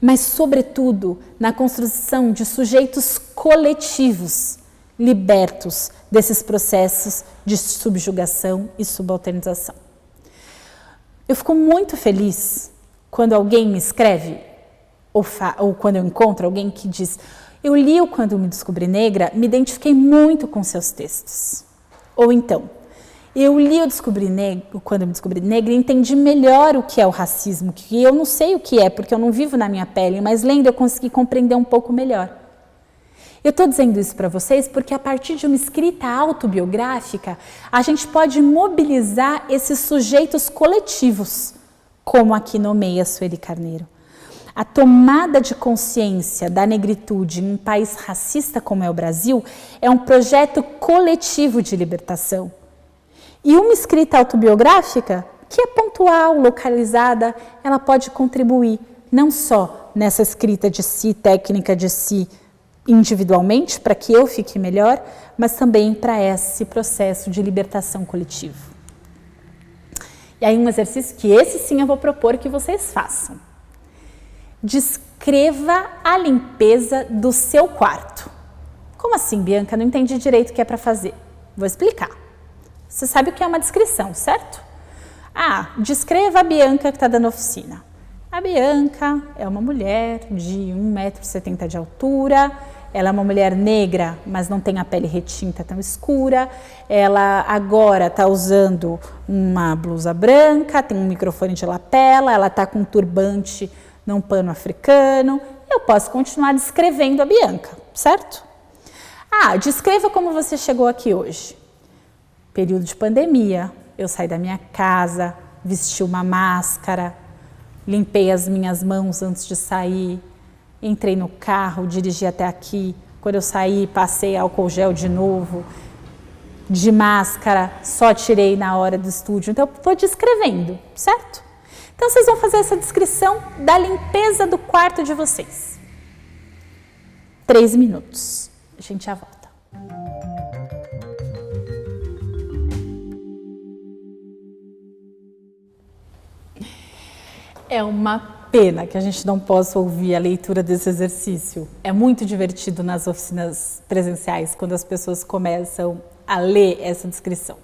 mas, sobretudo, na construção de sujeitos coletivos, libertos desses processos de subjugação e subalternização. Eu fico muito feliz quando alguém me escreve, ou quando eu encontro alguém que diz: eu li o Quando Me Descobri Negra, me identifiquei muito com seus textos. Ou então, eu li o Quando Me Descobri Negra e entendi melhor o que é o racismo, que eu não sei o que é, porque eu não vivo na minha pele, mas lendo eu consegui compreender um pouco melhor. Eu estou dizendo isso para vocês porque a partir de uma escrita autobiográfica, a gente pode mobilizar esses sujeitos coletivos, como aqui nomeia Sueli Carneiro. A tomada de consciência da negritude em um país racista como é o Brasil é um projeto coletivo de libertação. E uma escrita autobiográfica, que é pontual, localizada, ela pode contribuir não só nessa escrita de si, técnica de si, individualmente, para que eu fique melhor, mas também para esse processo de libertação coletiva. E aí um exercício que esse sim eu vou propor que vocês façam. Descreva a limpeza do seu quarto. Como assim, Bianca? Não entendi direito o que é para fazer. Vou explicar. Você sabe o que é uma descrição, certo? Descreva a Bianca que está dando oficina. A Bianca é uma mulher de 1,70 m de altura, ela é uma mulher negra, mas não tem a pele retinta tão escura, ela agora está usando uma blusa branca, tem um microfone de lapela, ela está com um turbante num pano africano. Eu posso continuar descrevendo a Bianca, certo? Descreva como você chegou aqui hoje. Período de pandemia, eu saí da minha casa, vesti uma máscara, limpei as minhas mãos antes de sair, entrei no carro, dirigi até aqui. Quando eu saí, passei álcool gel de novo, de máscara, só tirei na hora do estúdio. Então, eu estou descrevendo, certo? Então, vocês vão fazer essa descrição da limpeza do quarto de vocês. 3 minutos. A gente já volta. É uma pena que a gente não possa ouvir a leitura desse exercício. É muito divertido nas oficinas presenciais, quando as pessoas começam a ler essa descrição.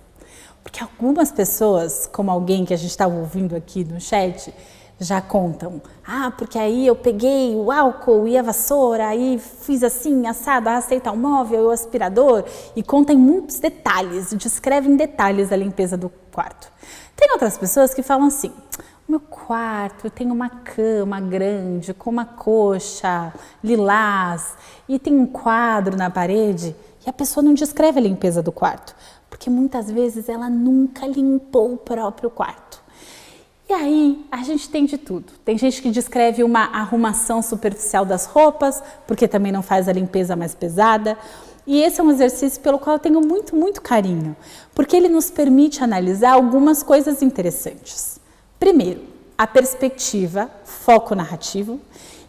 Porque algumas pessoas, como alguém que a gente estava ouvindo aqui no chat, já contam. Porque aí eu peguei o álcool e a vassoura, aí fiz assim, assado, arrastei tal móvel, o aspirador, e contam muitos detalhes, descrevem em detalhes a limpeza do quarto. Tem outras pessoas que falam assim: meu quarto tem uma cama grande com uma coxa lilás e tem um quadro na parede, e a pessoa não descreve a limpeza do quarto, porque muitas vezes ela nunca limpou o próprio quarto. E aí a gente tem de tudo. Tem gente que descreve uma arrumação superficial das roupas, porque também não faz a limpeza mais pesada. E esse é um exercício pelo qual eu tenho muito, muito carinho, porque ele nos permite analisar algumas coisas interessantes. Primeiro, a perspectiva, foco narrativo.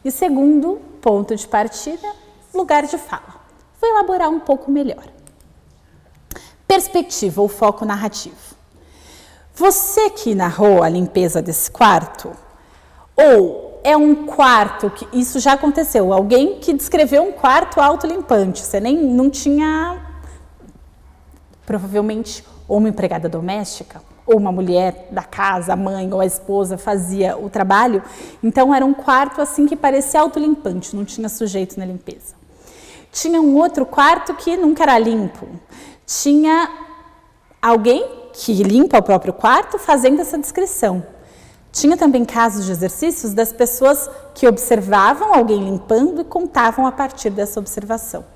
E segundo, ponto de partida, lugar de fala. Vou elaborar um pouco melhor. Perspectiva ou foco narrativo. Você que narrou a limpeza desse quarto, ou é um quarto que isso já aconteceu, alguém que descreveu um quarto autolimpante, você nem não tinha, provavelmente, ou uma empregada doméstica, ou uma mulher da casa, a mãe ou a esposa fazia o trabalho, então era um quarto assim que parecia autolimpante, não tinha sujeito na limpeza. Tinha um outro quarto que nunca era limpo, tinha alguém que limpa o próprio quarto fazendo essa descrição. Tinha também casos de exercícios das pessoas que observavam alguém limpando e contavam a partir dessa observação.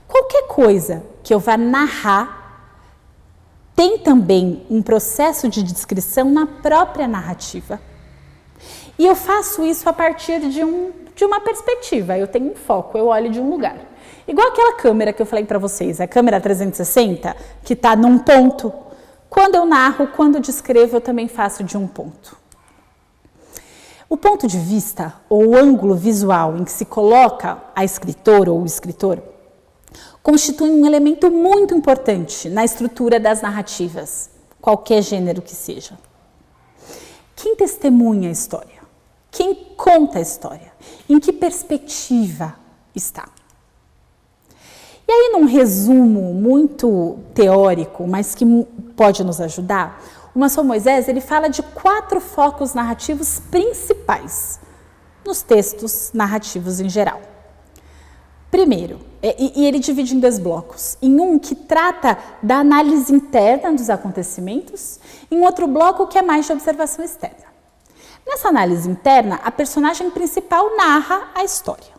Qualquer coisa que eu vá narrar tem também um processo de descrição na própria narrativa. E eu faço isso a partir de uma perspectiva, eu tenho um foco, eu olho de um lugar. Igual aquela câmera que eu falei para vocês, a câmera 360, que está num ponto. Quando eu narro, quando eu descrevo, eu também faço de um ponto. O ponto de vista, ou o ângulo visual em que se coloca a escritora ou o escritor, constitui um elemento muito importante na estrutura das narrativas, qualquer gênero que seja. Quem testemunha a história? Quem conta a história? Em que perspectiva está? E aí, num resumo muito teórico, mas que pode nos ajudar, o Maçom Moisés ele fala de 4 focos narrativos principais nos textos narrativos em geral. Primeiro, e ele divide em 2 blocos. Em um que trata da análise interna dos acontecimentos, e um outro bloco que é mais de observação externa. Nessa análise interna, a personagem principal narra a história.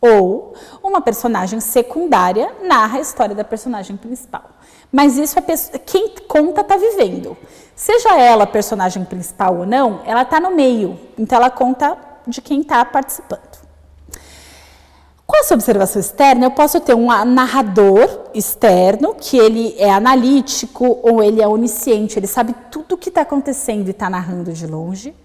Ou uma personagem secundária narra a história da personagem principal. Mas isso quem conta está vivendo. Seja ela a personagem principal ou não, ela está no meio. Então ela conta de quem está participando. Com essa observação externa, eu posso ter um narrador externo, que ele é analítico ou ele é onisciente, ele sabe tudo o que está acontecendo e está narrando de longe.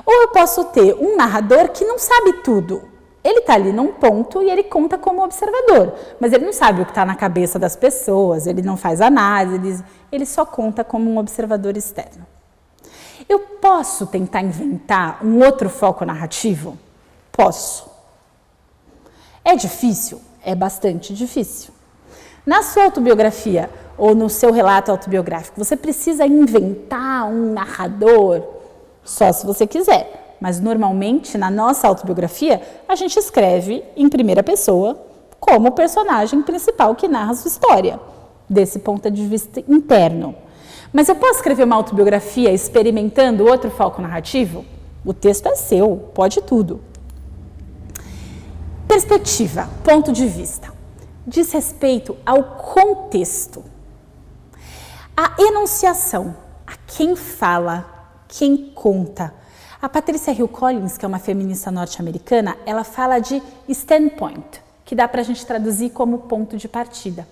Ou eu posso ter um narrador que não sabe tudo. Ele está ali num ponto e ele conta como observador, mas ele não sabe o que está na cabeça das pessoas, ele não faz análise, ele só conta como um observador externo. Eu posso tentar inventar um outro foco narrativo? Posso. É difícil? É bastante difícil. Na sua autobiografia ou no seu relato autobiográfico, você precisa inventar um narrador? Só se você quiser. Mas, normalmente, na nossa autobiografia, a gente escreve em primeira pessoa como o personagem principal que narra a sua história, desse ponto de vista interno. Mas eu posso escrever uma autobiografia experimentando outro foco narrativo? O texto é seu, pode tudo. Perspectiva, ponto de vista, diz respeito ao contexto. A enunciação, a quem fala, quem conta. A Patricia Hill Collins, que é uma feminista norte-americana, ela fala de standpoint, que dá para a gente traduzir como ponto de partida.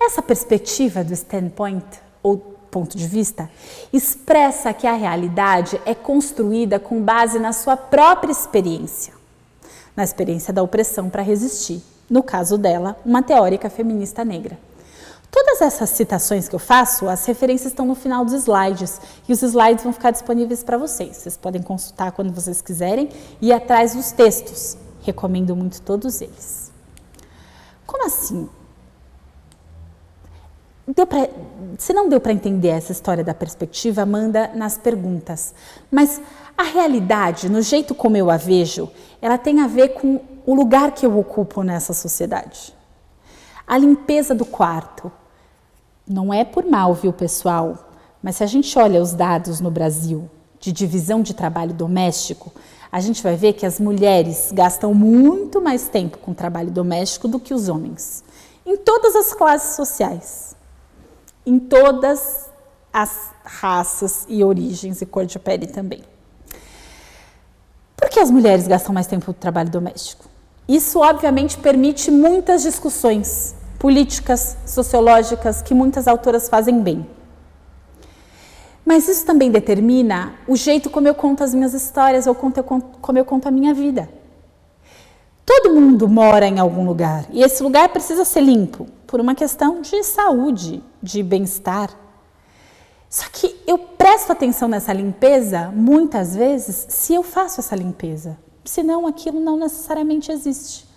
Essa perspectiva do standpoint, ou ponto de vista, expressa que a realidade é construída com base na sua própria experiência, na experiência da opressão para resistir, no caso dela, uma teórica feminista negra. Todas essas citações que eu faço, as referências estão no final dos slides, e os slides vão ficar disponíveis para vocês. Vocês podem consultar quando vocês quiserem e ir atrás dos textos. Recomendo muito todos eles. Como assim? Se não deu para entender essa história da perspectiva, manda nas perguntas. Mas a realidade, no jeito como eu a vejo, ela tem a ver com o lugar que eu ocupo nessa sociedade. A limpeza do quarto. Não é por mal, viu, pessoal? Mas se a gente olha os dados no Brasil de divisão de trabalho doméstico, a gente vai ver que as mulheres gastam muito mais tempo com trabalho doméstico do que os homens. Em todas as classes sociais. Em todas as raças e origens e cor de pele também. Por que as mulheres gastam mais tempo no trabalho doméstico? Isso, obviamente, permite muitas discussões políticas, sociológicas, que muitas autoras fazem bem. Mas isso também determina o jeito como eu conto as minhas histórias, ou como eu conto a minha vida. Todo mundo mora em algum lugar, e esse lugar precisa ser limpo, por uma questão de saúde, de bem-estar. Só que eu presto atenção nessa limpeza, muitas vezes, se eu faço essa limpeza. Senão aquilo não necessariamente existe.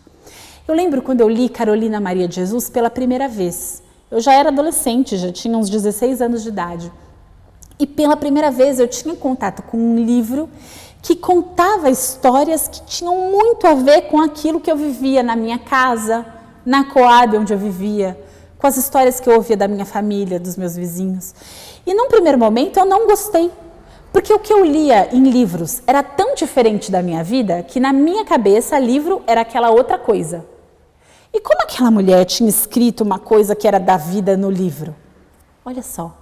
Eu lembro quando eu li Carolina Maria de Jesus pela primeira vez. Eu já era adolescente, já tinha uns 16 anos de idade. E pela primeira vez eu tinha contato com um livro que contava histórias que tinham muito a ver com aquilo que eu vivia na minha casa, na Coab onde eu vivia, com as histórias que eu ouvia da minha família, dos meus vizinhos. E num primeiro momento eu não gostei, porque o que eu lia em livros era tão diferente da minha vida que na minha cabeça livro era aquela outra coisa. E como aquela mulher tinha escrito uma coisa que era da vida no livro? Olha só,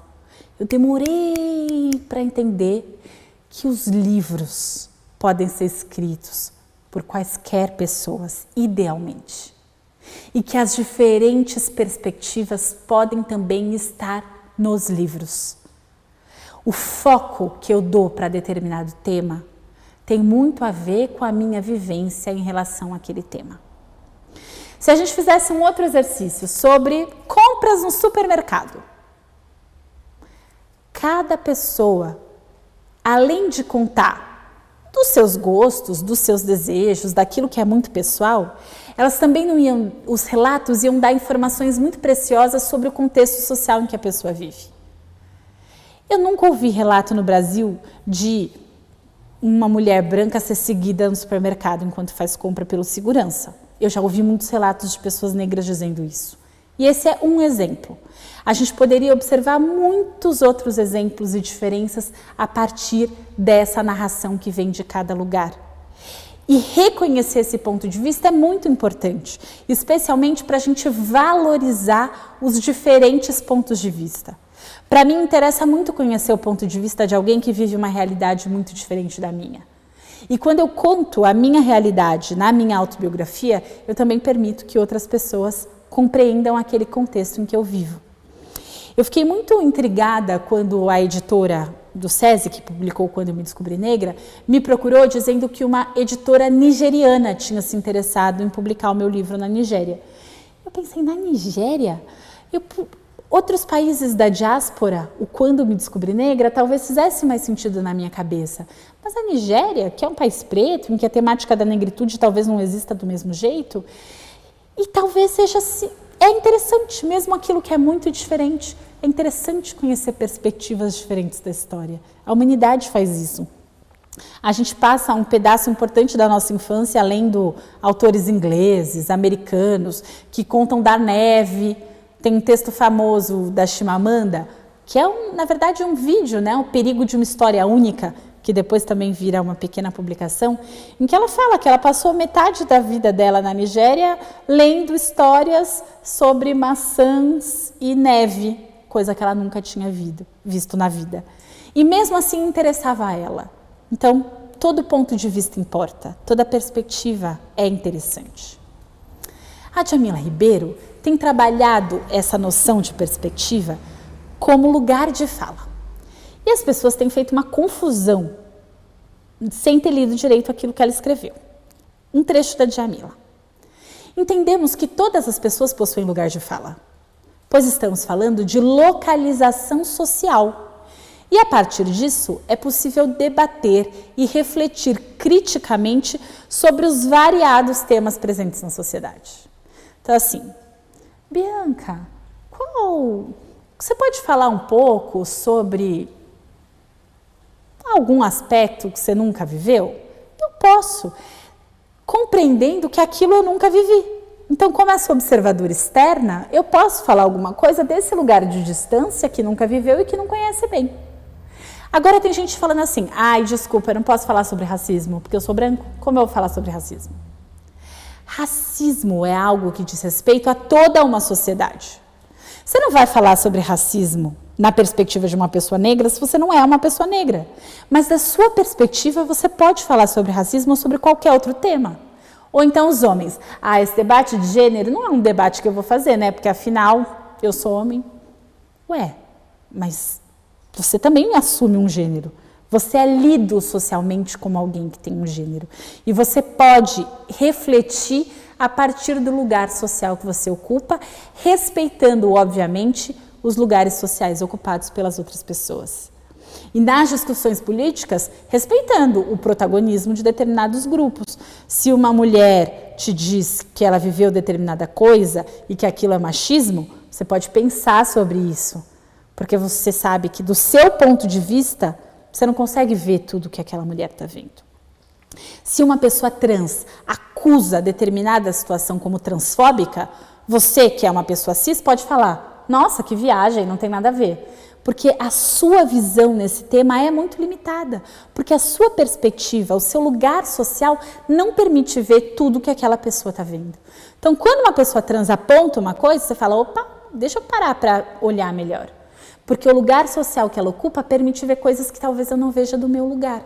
eu demorei para entender que os livros podem ser escritos por quaisquer pessoas, idealmente. E que as diferentes perspectivas podem também estar nos livros. O foco que eu dou para determinado tema tem muito a ver com a minha vivência em relação àquele tema. Se a gente fizesse um outro exercício sobre compras no supermercado, cada pessoa, além de contar dos seus gostos, dos seus desejos, daquilo que é muito pessoal, elas também não iam, os relatos iam dar informações muito preciosas sobre o contexto social em que a pessoa vive. Eu nunca ouvi relato no Brasil de uma mulher branca ser seguida no supermercado enquanto faz compra pelo segurança. Eu já ouvi muitos relatos de pessoas negras dizendo isso. E esse é um exemplo. A gente poderia observar muitos outros exemplos e diferenças a partir dessa narração que vem de cada lugar. E reconhecer esse ponto de vista é muito importante, especialmente para a gente valorizar os diferentes pontos de vista. Para mim, interessa muito conhecer o ponto de vista de alguém que vive uma realidade muito diferente da minha. E quando eu conto a minha realidade na minha autobiografia, eu também permito que outras pessoas compreendam aquele contexto em que eu vivo. Eu fiquei muito intrigada quando a editora do SESI, que publicou Quando Eu Me Descobri Negra, me procurou dizendo que uma editora nigeriana tinha se interessado em publicar o meu livro na Nigéria. Eu pensei, na Nigéria? Outros países da diáspora, o Quando Eu Me Descobri Negra, talvez fizesse mais sentido na minha cabeça. Mas a Nigéria, que é um país preto, em que a temática da negritude talvez não exista do mesmo jeito, e talvez seja assim, é interessante, mesmo aquilo que é muito diferente, é interessante conhecer perspectivas diferentes da história. A humanidade faz isso. A gente passa um pedaço importante da nossa infância lendo autores ingleses, americanos, que contam da neve. Tem um texto famoso da Chimamanda, que é, na verdade, um vídeo, né? O perigo de uma história única, que depois também vira uma pequena publicação, em que ela fala que ela passou metade da vida dela na Nigéria lendo histórias sobre maçãs e neve, coisa que ela nunca tinha visto na vida. E mesmo assim interessava a ela. Então, todo ponto de vista importa, toda perspectiva é interessante. A Djamila Ribeiro tem trabalhado essa noção de perspectiva como lugar de fala. E as pessoas têm feito uma confusão sem ter lido direito aquilo que ela escreveu. Um trecho da Djamila. Entendemos que todas as pessoas possuem lugar de fala, pois estamos falando de localização social. E a partir disso é possível debater e refletir criticamente sobre os variados temas presentes na sociedade. Então assim, Bianca, você pode falar um pouco sobre algum aspecto que você nunca viveu? Eu posso, compreendendo que aquilo eu nunca vivi. Então, como essa observadora externa, eu posso falar alguma coisa desse lugar de distância que nunca viveu e que não conhece bem. Agora tem gente falando assim, desculpa, eu não posso falar sobre racismo, porque eu sou branco, como eu vou falar sobre racismo? Racismo é algo que diz respeito a toda uma sociedade. Você não vai falar sobre racismo na perspectiva de uma pessoa negra se você não é uma pessoa negra. Mas da sua perspectiva você pode falar sobre racismo ou sobre qualquer outro tema. Ou então os homens, esse debate de gênero não é um debate que eu vou fazer, né? Porque afinal eu sou homem. Mas você também assume um gênero. Você é lido socialmente como alguém que tem um gênero. E você pode refletir a partir do lugar social que você ocupa, respeitando, obviamente, os lugares sociais ocupados pelas outras pessoas. E nas discussões políticas, respeitando o protagonismo de determinados grupos. Se uma mulher te diz que ela viveu determinada coisa e que aquilo é machismo, você pode pensar sobre isso, porque você sabe que do seu ponto de vista, você não consegue ver tudo que aquela mulher está vendo. Se uma pessoa trans acusa determinada situação como transfóbica, você, que é uma pessoa cis, pode falar: nossa, que viagem, não tem nada a ver. Porque a sua visão nesse tema é muito limitada. Porque a sua perspectiva, o seu lugar social não permite ver tudo que aquela pessoa está vendo. Então, quando uma pessoa trans aponta uma coisa, você fala: opa, deixa eu parar para olhar melhor. Porque o lugar social que ela ocupa permite ver coisas que talvez eu não veja do meu lugar.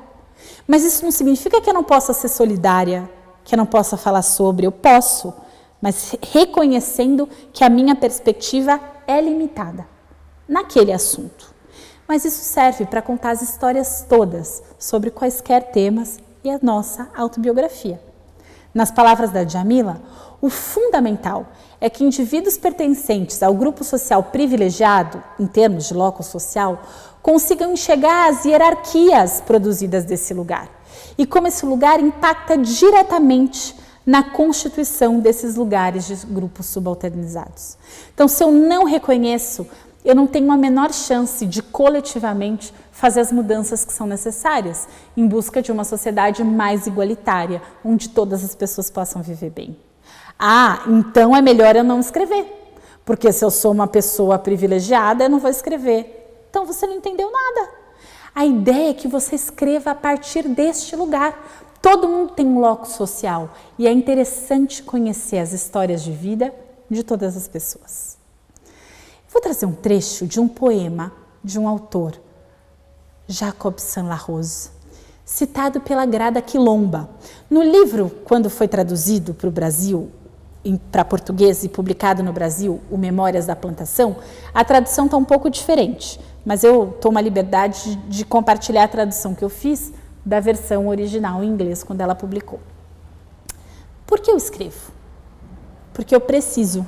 Mas isso não significa que eu não possa ser solidária, que eu não possa falar sobre. Eu posso, mas reconhecendo que a minha perspectiva é limitada naquele assunto. Mas isso serve para contar as histórias todas sobre quaisquer temas e a nossa autobiografia. Nas palavras da Djamila, o fundamental é que indivíduos pertencentes ao grupo social privilegiado, em termos de locus social, consigam enxergar as hierarquias produzidas desse lugar e como esse lugar impacta diretamente na constituição desses lugares de grupos subalternizados. Então, se eu não reconheço, eu não tenho a menor chance de coletivamente fazer as mudanças que são necessárias em busca de uma sociedade mais igualitária, onde todas as pessoas possam viver bem. Ah, então é melhor eu não escrever, porque se eu sou uma pessoa privilegiada, eu não vou escrever. Então você não entendeu nada. A ideia é que você escreva a partir deste lugar. Todo mundo tem um locus social e é interessante conhecer as histórias de vida de todas as pessoas. Vou trazer um trecho de um poema de um autor, Jacob Saint-Larose, citado pela Grada Quilomba. No livro, quando foi traduzido para o Brasil, para português e publicado no Brasil, o Memórias da Plantação, a tradução está um pouco diferente, mas eu tomo a liberdade de compartilhar a tradução que eu fiz da versão original em inglês, quando ela publicou. Por que eu escrevo? Porque eu preciso.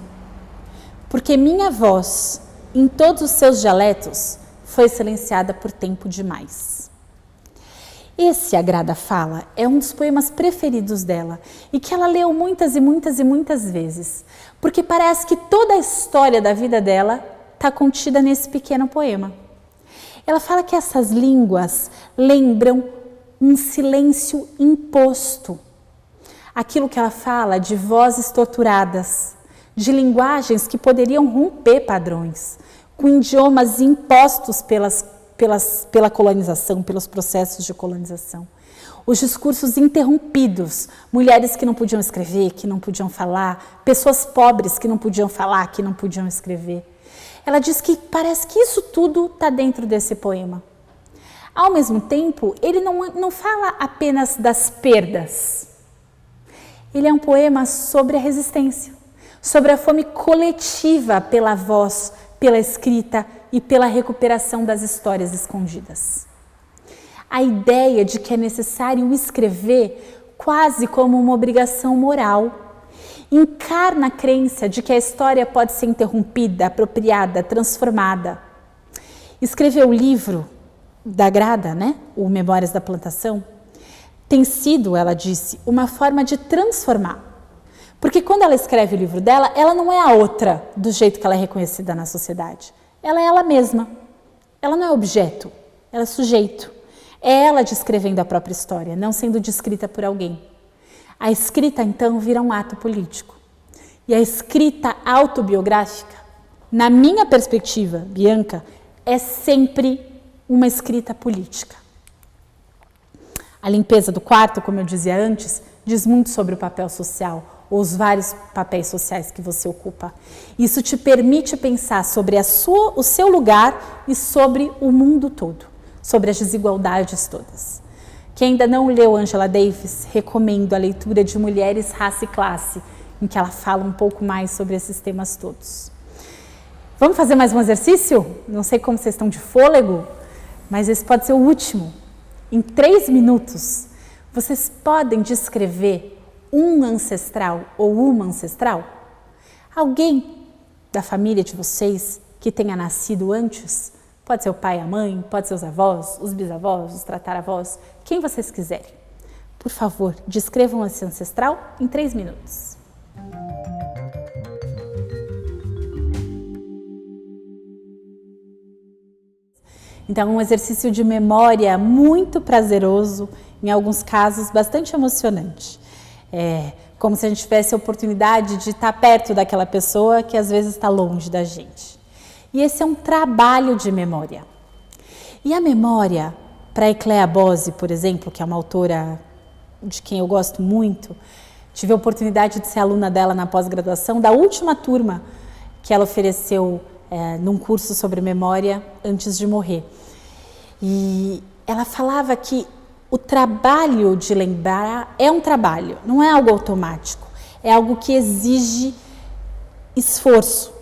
Porque minha voz, em todos os seus dialetos, foi silenciada por tempo demais. Esse, a Grada fala, é um dos poemas preferidos dela e que ela leu muitas e muitas e muitas vezes, porque parece que toda a história da vida dela está contida nesse pequeno poema. Ela fala que essas línguas lembram um silêncio imposto. Aquilo que ela fala de vozes torturadas, de linguagens que poderiam romper padrões, com idiomas impostos pela colonização, pelos processos de colonização. Os discursos interrompidos, mulheres que não podiam escrever, que não podiam falar, pessoas pobres que não podiam falar, que não podiam escrever. Ela diz que parece que isso tudo está dentro desse poema. Ao mesmo tempo, ele não fala apenas das perdas. Ele é um poema sobre a resistência, sobre a fome coletiva pela voz, pela escrita e pela recuperação das histórias escondidas. A ideia de que é necessário escrever quase como uma obrigação moral encarna a crença de que a história pode ser interrompida, apropriada, transformada. Escrever o livro da Grada, o Memórias da Plantação, tem sido, ela disse, uma forma de transformar. Porque quando ela escreve o livro dela, ela não é a outra do jeito que ela é reconhecida na sociedade. Ela é ela mesma. Ela não é objeto, ela é sujeito. É ela descrevendo a própria história, não sendo descrita por alguém. A escrita, então, vira um ato político. E a escrita autobiográfica, na minha perspectiva, Bianca, é sempre uma escrita política. A limpeza do quarto, como eu dizia antes, diz muito sobre o papel social, ou os vários papéis sociais que você ocupa. Isso te permite pensar sobre o seu lugar e sobre o mundo todo, sobre as desigualdades todas. Quem ainda não leu Angela Davis, recomendo a leitura de Mulheres, Raça e Classe, em que ela fala um pouco mais sobre esses temas todos. Vamos fazer mais um exercício? Não sei como vocês estão de fôlego, mas esse pode ser o último. Em 3 minutos, vocês podem descrever um ancestral ou uma ancestral? Alguém da família de vocês que tenha nascido antes. Pode ser o pai, a mãe, pode ser os avós, os bisavós, os tataravós, quem vocês quiserem. Por favor, descrevam esse ancestral em 3 minutos. Então, um exercício de memória muito prazeroso, em alguns casos bastante emocionante. É como se a gente tivesse a oportunidade de estar perto daquela pessoa que às vezes está longe da gente. E esse é um trabalho de memória. E a memória, para Ecléa Bose, por exemplo, que é uma autora de quem eu gosto muito, tive a oportunidade de ser aluna dela na pós-graduação, da última turma que ela ofereceu num curso sobre memória antes de morrer. E ela falava que o trabalho de lembrar é um trabalho, não é algo automático, é algo que exige esforço.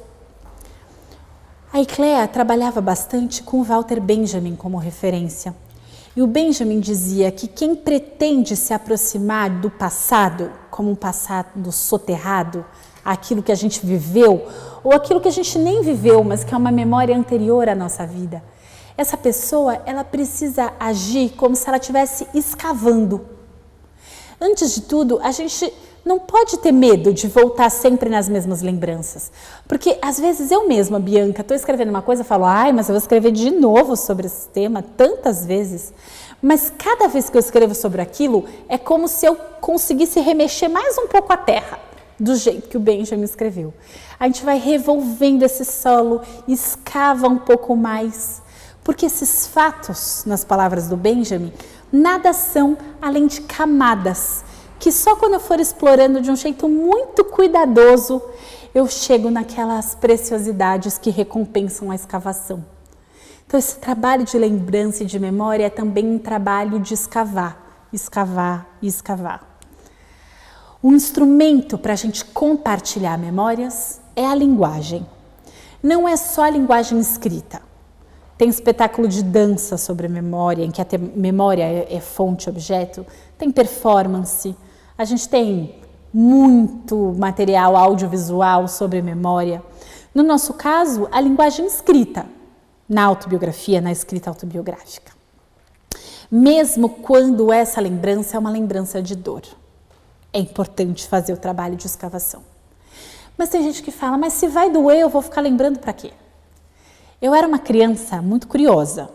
A Ecléa trabalhava bastante com o Walter Benjamin como referência. E o Benjamin dizia que quem pretende se aproximar do passado, como um passado soterrado, aquilo que a gente viveu, ou aquilo que a gente nem viveu, mas que é uma memória anterior à nossa vida, essa pessoa, ela precisa agir como se ela estivesse escavando. Antes de tudo, a gente não pode ter medo de voltar sempre nas mesmas lembranças. Porque, às vezes, eu mesma, Bianca, estou escrevendo uma coisa e falo, ai, mas eu vou escrever de novo sobre esse tema, tantas vezes. Mas cada vez que eu escrevo sobre aquilo, é como se eu conseguisse remexer mais um pouco a terra, do jeito que o Benjamin escreveu. A gente vai revolvendo esse solo, escava um pouco mais. Porque esses fatos, nas palavras do Benjamin, nada são além de camadas, que só quando eu for explorando de um jeito muito cuidadoso, eu chego naquelas preciosidades que recompensam a escavação. Então, esse trabalho de lembrança e de memória é também um trabalho de escavar, escavar e escavar. Um instrumento para a gente compartilhar memórias é a linguagem. Não é só a linguagem escrita. Tem espetáculo de dança sobre memória, em que a memória é fonte, objeto. Tem performance. A gente tem muito material audiovisual sobre memória. No nosso caso, a linguagem escrita, na autobiografia, na escrita autobiográfica. Mesmo quando essa lembrança é uma lembrança de dor. É importante fazer o trabalho de escavação. Mas tem gente que fala, mas se vai doer, eu vou ficar lembrando para quê? Eu era uma criança muito curiosa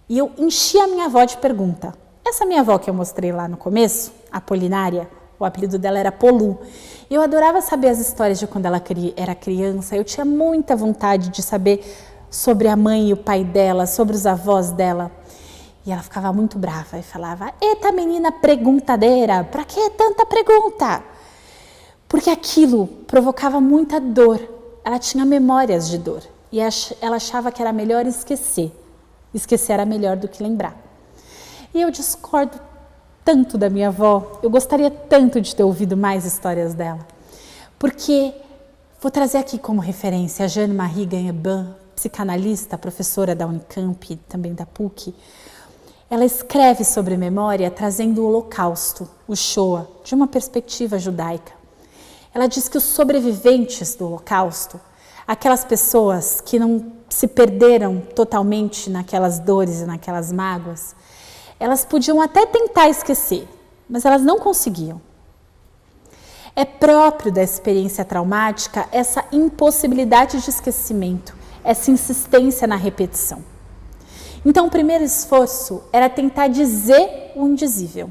e eu enchia a minha avó de pergunta. Essa minha avó que eu mostrei lá no começo, Apolinária, o apelido dela era Polu. Eu adorava saber as histórias de quando ela era criança. Eu tinha muita vontade de saber sobre a mãe e o pai dela, sobre os avós dela. E ela ficava muito brava e falava, eita menina perguntadeira, pra que tanta pergunta? Porque aquilo provocava muita dor. Ela tinha memórias de dor. E ela achava que era melhor esquecer. Esquecer era melhor do que lembrar. E eu discordo tanto da minha avó. Eu gostaria tanto de ter ouvido mais histórias dela. Porque, vou trazer aqui como referência a Jeanne-Marie Gagnaban, psicanalista, professora da Unicamp, também da PUC. Ela escreve sobre memória trazendo o Holocausto, o Shoah, de uma perspectiva judaica. Ela diz que os sobreviventes do Holocausto, aquelas pessoas que não se perderam totalmente naquelas dores e naquelas mágoas, elas podiam até tentar esquecer, mas elas não conseguiam. É próprio da experiência traumática essa impossibilidade de esquecimento, essa insistência na repetição. Então, o primeiro esforço era tentar dizer o indizível.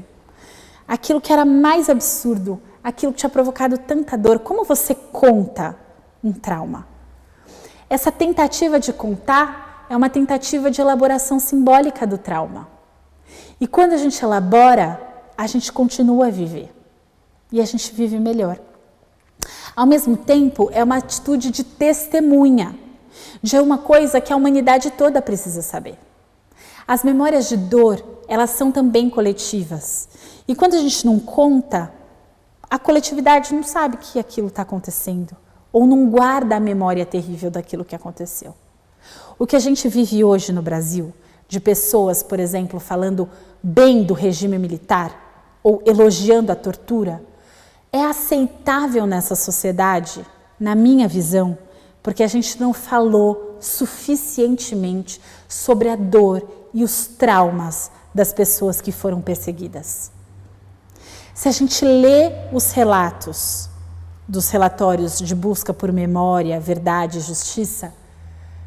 Aquilo que era mais absurdo, aquilo que tinha provocado tanta dor. Como você conta um trauma? Essa tentativa de contar é uma tentativa de elaboração simbólica do trauma. E quando a gente elabora, a gente continua a viver. E a gente vive melhor. Ao mesmo tempo, é uma atitude de testemunha de uma coisa que a humanidade toda precisa saber. As memórias de dor, elas são também coletivas. E quando a gente não conta, a coletividade não sabe que aquilo está acontecendo. Ou não guarda a memória terrível daquilo que aconteceu. O que a gente vive hoje no Brasil, de pessoas, por exemplo, falando bem do regime militar, ou elogiando a tortura, é aceitável nessa sociedade, na minha visão, porque a gente não falou suficientemente sobre a dor e os traumas das pessoas que foram perseguidas. Se a gente lê os relatos dos relatórios de busca por memória, verdade e justiça,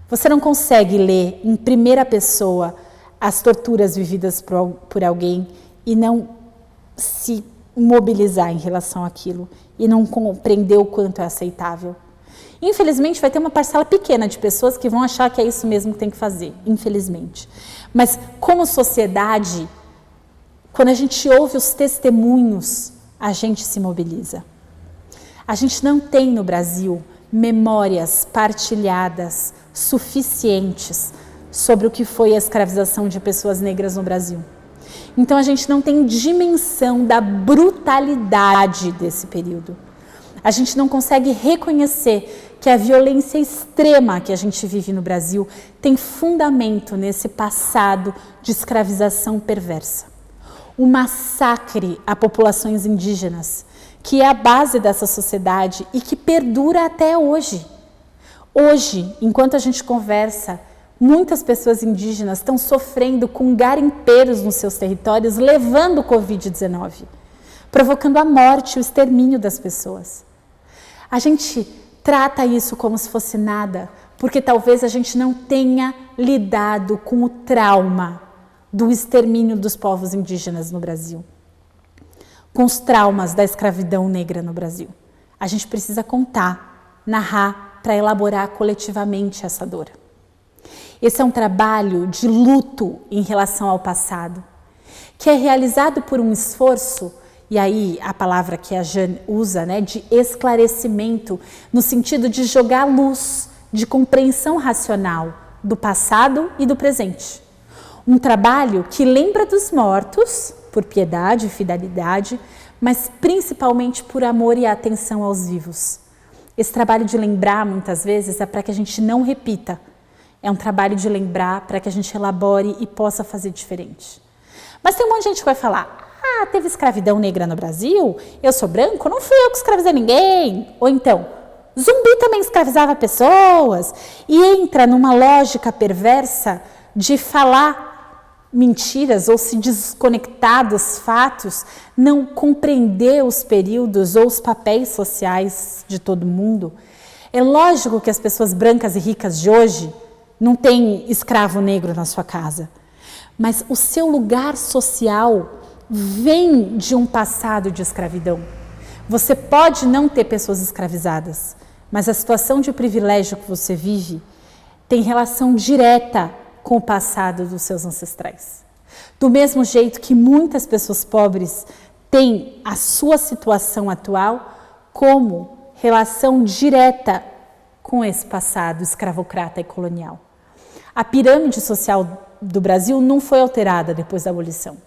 você não consegue ler em primeira pessoa as torturas vividas por alguém e não se mobilizar em relação àquilo e não compreender o quanto é aceitável. Infelizmente, vai ter uma parcela pequena de pessoas que vão achar que é isso mesmo que tem que fazer, infelizmente. Mas, como sociedade, quando a gente ouve os testemunhos, a gente se mobiliza. A gente não tem no Brasil memórias partilhadas suficientes sobre o que foi a escravização de pessoas negras no Brasil. Então, a gente não tem dimensão da brutalidade desse período. A gente não consegue reconhecer que a violência extrema que a gente vive no Brasil tem fundamento nesse passado de escravização perversa. O massacre a populações indígenas, que é a base dessa sociedade e que perdura até hoje. Hoje, enquanto a gente conversa, muitas pessoas indígenas estão sofrendo com garimpeiros nos seus territórios, levando o Covid-19, provocando a morte e o extermínio das pessoas. A gente trata isso como se fosse nada, porque talvez a gente não tenha lidado com o trauma do extermínio dos povos indígenas no Brasil, com os traumas da escravidão negra no Brasil. A gente precisa contar, narrar, para elaborar coletivamente essa dor. Esse é um trabalho de luto em relação ao passado, que é realizado por um esforço, e aí a palavra que a Jane usa, né, de esclarecimento, no sentido de jogar luz, de compreensão racional do passado e do presente. Um trabalho que lembra dos mortos, por piedade e fidelidade, mas principalmente por amor e atenção aos vivos. Esse trabalho de lembrar, muitas vezes, é para que a gente não repita. É um trabalho de lembrar para que a gente elabore e possa fazer diferente. Mas tem um monte de gente que vai falar, teve escravidão negra no Brasil? Eu sou branco? Não fui eu que escravizei ninguém. Ou então, zumbi também escravizava pessoas. E entra numa lógica perversa de falar mentiras ou se desconectar dos fatos, não compreender os períodos ou os papéis sociais de todo mundo. É lógico que as pessoas brancas e ricas de hoje não têm escravo negro na sua casa, mas o seu lugar social vem de um passado de escravidão. Você pode não ter pessoas escravizadas, mas a situação de privilégio que você vive tem relação direta com o passado dos seus ancestrais. Do mesmo jeito que muitas pessoas pobres têm a sua situação atual como relação direta com esse passado escravocrata e colonial. A pirâmide social do Brasil não foi alterada depois da abolição.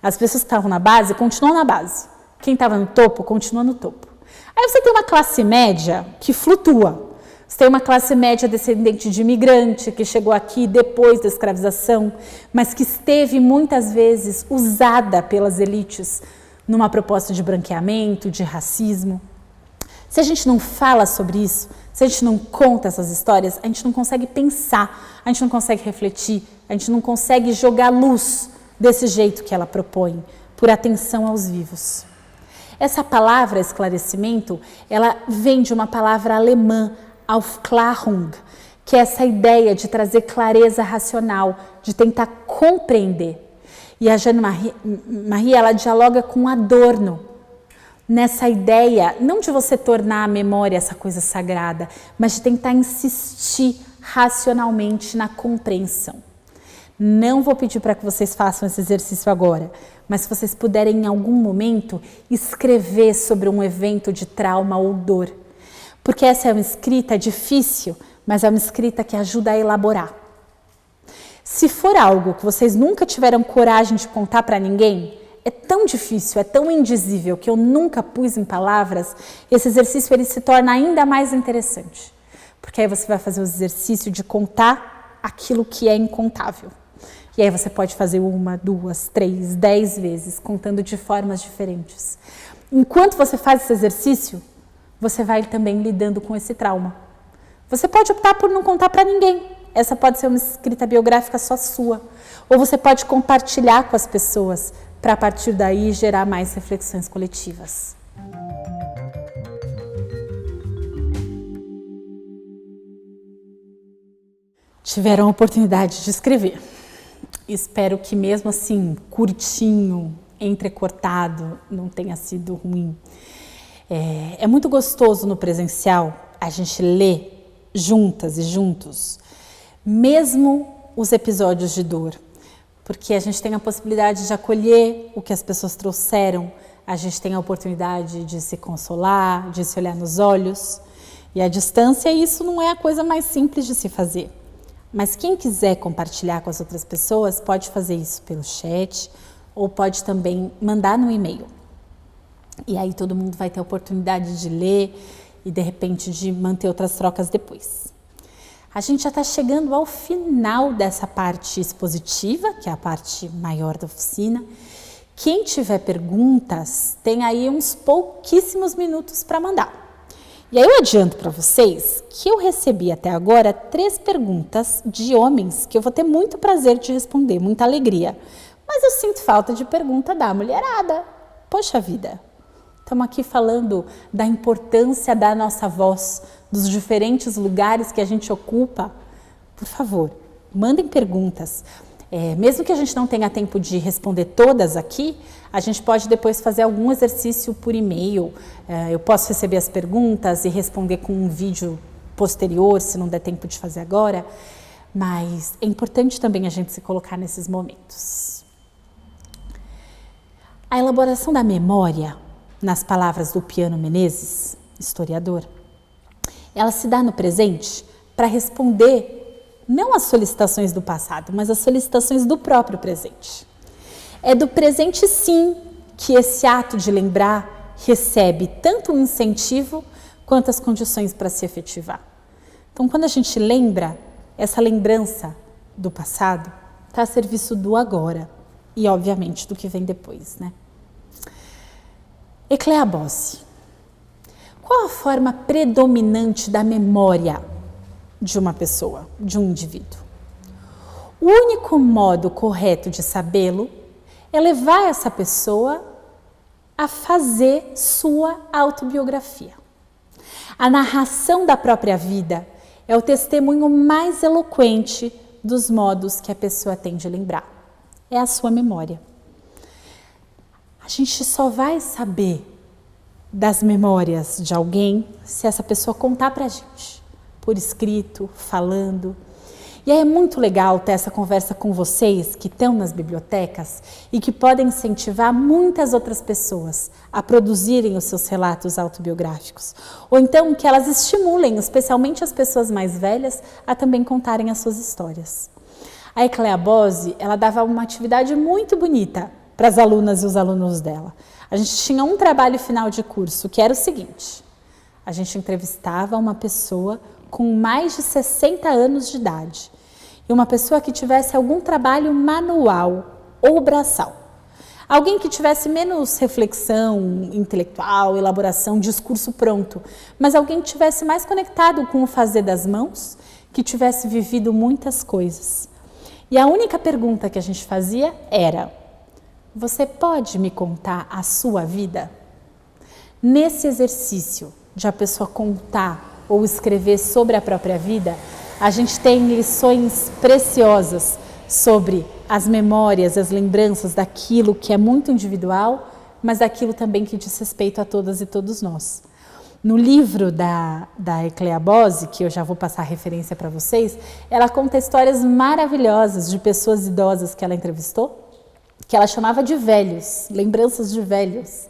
As pessoas que estavam na base continuam na base. Quem estava no topo continua no topo. Aí você tem uma classe média que flutua. Você tem uma classe média descendente de imigrante que chegou aqui depois da escravização, mas que esteve muitas vezes usada pelas elites numa proposta de branqueamento, de racismo. Se a gente não fala sobre isso, se a gente não conta essas histórias, a gente não consegue pensar, a gente não consegue refletir, a gente não consegue jogar luz desse jeito que ela propõe, por atenção aos vivos. Essa palavra esclarecimento, ela vem de uma palavra alemã, Aufklärung, que é essa ideia de trazer clareza racional, de tentar compreender. E a Jeanne Marie, ela dialoga com Adorno, nessa ideia, não de você tornar a memória essa coisa sagrada, mas de tentar insistir racionalmente na compreensão. Não vou pedir para que vocês façam esse exercício agora, mas se vocês puderem em algum momento escrever sobre um evento de trauma ou dor, porque essa é uma escrita difícil, mas é uma escrita que ajuda a elaborar. Se for algo que vocês nunca tiveram coragem de contar para ninguém, é tão difícil, é tão indizível que eu nunca pus em palavras, esse exercício ele se torna ainda mais interessante. Porque aí você vai fazer o exercício de contar aquilo que é incontável. E aí você pode fazer 1, 2, 3, 10 vezes, contando de formas diferentes. Enquanto você faz esse exercício, você vai também lidando com esse trauma. Você pode optar por não contar para ninguém. Essa pode ser uma escrita biográfica só sua. Ou você pode compartilhar com as pessoas para, a partir daí, gerar mais reflexões coletivas. Tiveram a oportunidade de escrever. Espero que mesmo assim, curtinho, entrecortado, não tenha sido ruim. É muito gostoso no presencial a gente ler juntas e juntos, mesmo os episódios de dor, porque a gente tem a possibilidade de acolher o que as pessoas trouxeram, a gente tem a oportunidade de se consolar, de se olhar nos olhos, e à distância isso não é a coisa mais simples de se fazer. Mas quem quiser compartilhar com as outras pessoas pode fazer isso pelo chat ou pode também mandar no e-mail. E aí todo mundo vai ter a oportunidade de ler e de repente de manter outras trocas depois. A gente já está chegando ao final dessa parte expositiva, que é a parte maior da oficina. Quem tiver perguntas, tem aí uns pouquíssimos minutos para mandar. E aí eu adianto para vocês que eu recebi até agora 3 perguntas de homens que eu vou ter muito prazer de responder, muita alegria. Mas eu sinto falta de pergunta da mulherada. Poxa vida, estamos aqui falando da importância da nossa voz, dos diferentes lugares que a gente ocupa. Por favor, mandem perguntas. Mesmo que a gente não tenha tempo de responder todas aqui, a gente pode depois fazer algum exercício por e-mail. Eu posso receber as perguntas e responder com um vídeo posterior, se não der tempo de fazer agora. Mas é importante também a gente se colocar nesses momentos. A elaboração da memória, nas palavras do Piano Menezes, historiador, ela se dá no presente para responder não as solicitações do passado, mas as solicitações do próprio presente. É do presente, sim, que esse ato de lembrar recebe tanto um incentivo quanto as condições para se efetivar. Então, quando a gente lembra, essa lembrança do passado está a serviço do agora e, obviamente, do que vem depois, né? Ecleabose. Qual a forma predominante da memória de uma pessoa, de um indivíduo? O único modo correto de sabê-lo é levar essa pessoa a fazer sua autobiografia. A narração da própria vida é o testemunho mais eloquente dos modos que a pessoa tem de lembrar. É a sua memória. A gente só vai saber das memórias de alguém se essa pessoa contar pra gente, por escrito, falando. E aí é muito legal ter essa conversa com vocês que estão nas bibliotecas e que podem incentivar muitas outras pessoas a produzirem os seus relatos autobiográficos. Ou então que elas estimulem, especialmente as pessoas mais velhas, a também contarem as suas histórias. A Ecleabose, ela dava uma atividade muito bonita para as alunas e os alunos dela. A gente tinha um trabalho final de curso que era o seguinte: a gente entrevistava uma pessoa com mais de 60 anos de idade e uma pessoa que tivesse algum trabalho manual ou braçal. Alguém que tivesse menos reflexão intelectual, elaboração, discurso pronto, mas alguém que tivesse mais conectado com o fazer das mãos, que tivesse vivido muitas coisas. E a única pergunta que a gente fazia era: você pode me contar a sua vida? Nesse exercício de a pessoa contar ou escrever sobre a própria vida, a gente tem lições preciosas sobre as memórias, as lembranças daquilo que é muito individual, mas daquilo também que diz respeito a todas e todos nós. No livro da Ecleabose, que eu já vou passar a referência para vocês, ela conta histórias maravilhosas de pessoas idosas que ela entrevistou, que ela chamava de velhos, lembranças de velhos,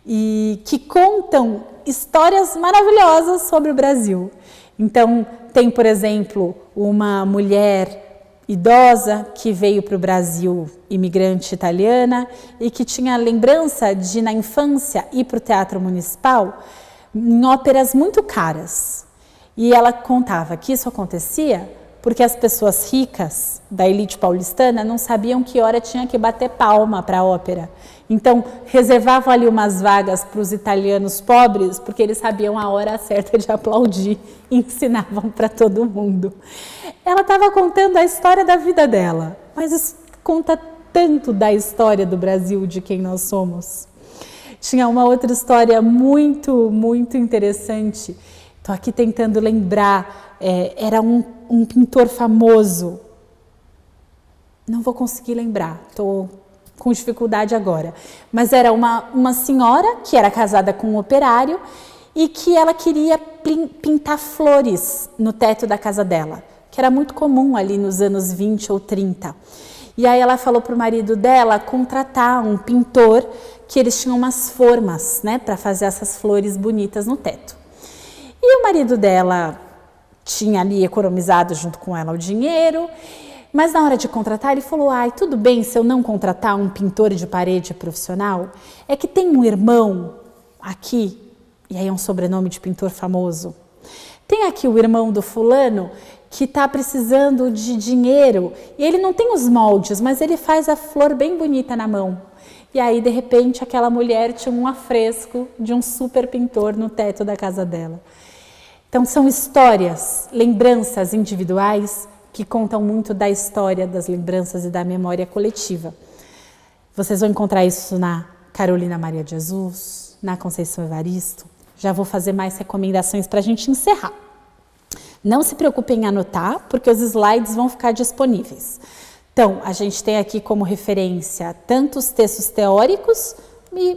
e que contam histórias maravilhosas sobre o Brasil. Então, tem, por exemplo, uma mulher idosa que veio para o Brasil, imigrante italiana, e que tinha lembrança de, na infância, ir para o Teatro Municipal em óperas muito caras. E ela contava que isso acontecia porque as pessoas ricas da elite paulistana não sabiam que hora tinha que bater palma para a ópera. Então, reservavam ali umas vagas para os italianos pobres, porque eles sabiam a hora certa de aplaudir e ensinavam para todo mundo. Ela estava contando a história da vida dela, mas isso conta tanto da história do Brasil, de quem nós somos. Tinha uma outra história muito, muito interessante. Estou aqui tentando lembrar, era um pintor famoso. Não vou conseguir lembrar, estou com dificuldade agora. Mas era uma senhora que era casada com um operário e que ela queria pintar flores no teto da casa dela, que era muito comum ali nos anos 20 ou 30. E aí ela falou para o marido dela contratar um pintor, que eles tinham umas formas, né, para fazer essas flores bonitas no teto. E o marido dela tinha ali economizado junto com ela o dinheiro, mas na hora de contratar ele falou, tudo bem se eu não contratar um pintor de parede profissional? É que tem um irmão aqui, e aí é um sobrenome de pintor famoso, tem aqui o irmão do fulano que está precisando de dinheiro e ele não tem os moldes, mas ele faz a flor bem bonita na mão. E aí, de repente, aquela mulher tinha um afresco de um super pintor no teto da casa dela. Então, são histórias, lembranças individuais que contam muito da história, das lembranças e da memória coletiva. Vocês vão encontrar isso na Carolina Maria de Jesus, na Conceição Evaristo. Já vou fazer mais recomendações para a gente encerrar. Não se preocupem em anotar, porque os slides vão ficar disponíveis. Então, a gente tem aqui como referência tanto os textos teóricos,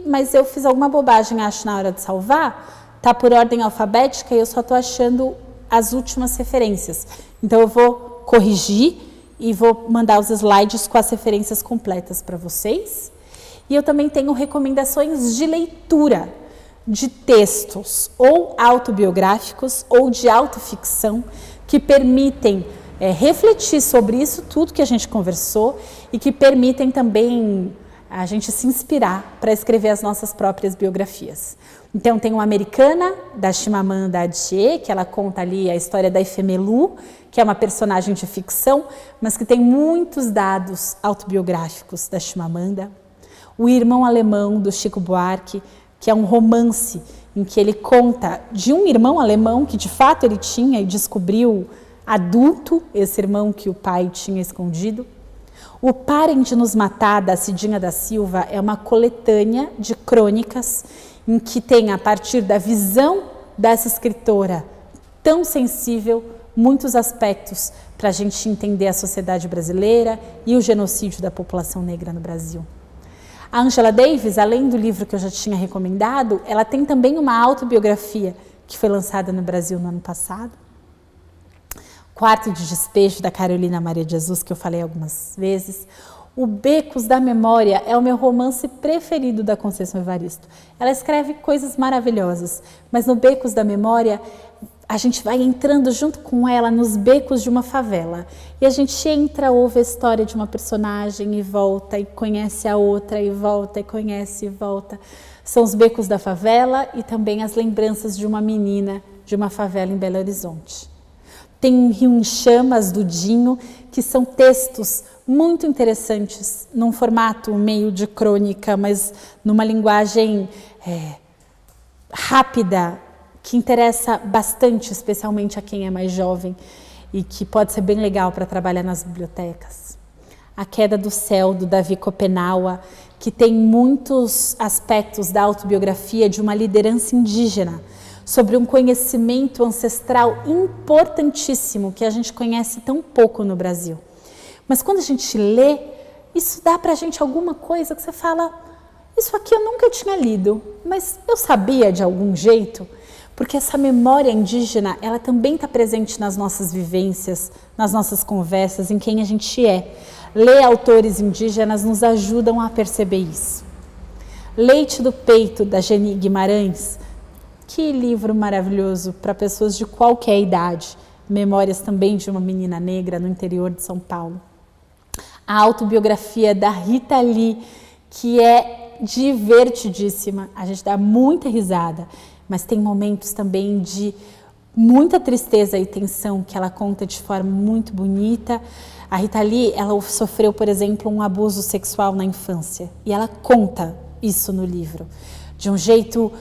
mas eu fiz alguma bobagem, acho, na hora de salvar. Está por ordem alfabética e eu só estou achando as últimas referências. Então, eu vou corrigir e vou mandar os slides com as referências completas para vocês. E eu também tenho recomendações de leitura de textos ou autobiográficos ou de autoficção que permitem refletir sobre isso tudo que a gente conversou e que permitem também a gente se inspirar para escrever as nossas próprias biografias. Então tem uma americana, da Chimamanda Adichie, que ela conta ali a história da Efemelu, que é uma personagem de ficção, mas que tem muitos dados autobiográficos da Chimamanda. O Irmão Alemão, do Chico Buarque, que é um romance em que ele conta de um irmão alemão que de fato ele tinha e descobriu adulto, esse irmão que o pai tinha escondido. O Parem de Nos Matar, da Cidinha da Silva, é uma coletânea de crônicas em que tem, a partir da visão dessa escritora tão sensível, muitos aspectos para a gente entender a sociedade brasileira e o genocídio da população negra no Brasil. A Angela Davis, além do livro que eu já tinha recomendado, ela tem também uma autobiografia que foi lançada no Brasil no ano passado. Quarto de Despejo, da Carolina Maria de Jesus, que eu falei algumas vezes. O Becos da Memória é o meu romance preferido da Conceição Evaristo. Ela escreve coisas maravilhosas, mas no Becos da Memória a gente vai entrando junto com ela nos becos de uma favela. E a gente entra, ouve a história de uma personagem e volta, e conhece a outra, e volta, e conhece e volta. São os becos da favela e também as lembranças de uma menina de uma favela em Belo Horizonte. Tem um Rio em Chamas, do Dinho, que são textos muito interessantes, num formato meio de crônica, mas numa linguagem rápida, que interessa bastante, especialmente a quem é mais jovem e que pode ser bem legal para trabalhar nas bibliotecas. A Queda do Céu, do Davi Kopenawa, que tem muitos aspectos da autobiografia de uma liderança indígena, sobre um conhecimento ancestral importantíssimo que a gente conhece tão pouco no Brasil. Mas quando a gente lê, isso dá para a gente alguma coisa que você fala, isso aqui eu nunca tinha lido, mas eu sabia de algum jeito. Porque essa memória indígena, ela também está presente nas nossas vivências, nas nossas conversas, em quem a gente é. Ler autores indígenas nos ajudam a perceber isso. Leite do Peito, da Geni Guimarães, que livro maravilhoso para pessoas de qualquer idade. Memórias também de uma menina negra no interior de São Paulo. A autobiografia da Rita Lee, que é divertidíssima, a gente dá muita risada. Mas tem momentos também de muita tristeza e tensão que ela conta de forma muito bonita. A Rita Lee, ela sofreu, por exemplo, um abuso sexual na infância e ela conta isso no livro, de um jeito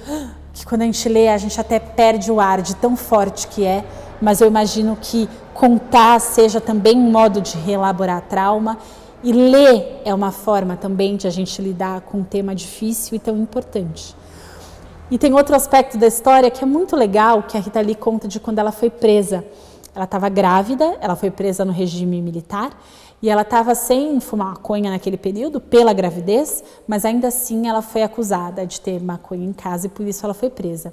que quando a gente lê, a gente até perde o ar de tão forte que é, mas eu imagino que contar seja também um modo de reelaborar trauma e ler é uma forma também de a gente lidar com um tema difícil e tão importante. E tem outro aspecto da história que é muito legal, que a Rita Lee conta de quando ela foi presa. Ela estava grávida, ela foi presa no regime militar e ela estava sem fumar maconha naquele período, pela gravidez, mas ainda assim ela foi acusada de ter maconha em casa e por isso ela foi presa.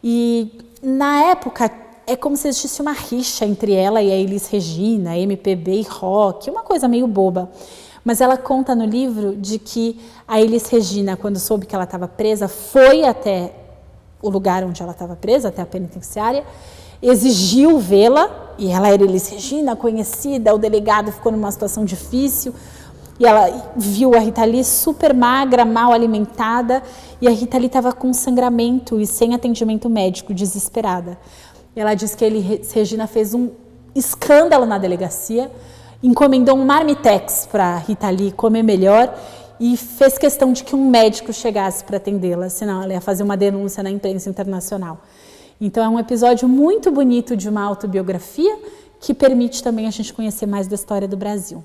E na época é como se existisse uma rixa entre ela e a Elis Regina, MPB e rock, uma coisa meio boba. Mas ela conta no livro de que a Elis Regina, quando soube que ela estava presa, foi até o lugar onde ela estava presa, até a penitenciária, exigiu vê-la, e ela era Elis Regina, conhecida, o delegado ficou numa situação difícil, e ela viu a Rita Lee super magra, mal alimentada, e a Rita Lee estava com sangramento e sem atendimento médico, desesperada. Ela disse que a Elis Regina fez um escândalo na delegacia, encomendou um marmitex para a Rita Lee comer melhor e fez questão de que um médico chegasse para atendê-la, senão ela ia fazer uma denúncia na imprensa internacional. Então é um episódio muito bonito de uma autobiografia que permite também a gente conhecer mais da história do Brasil.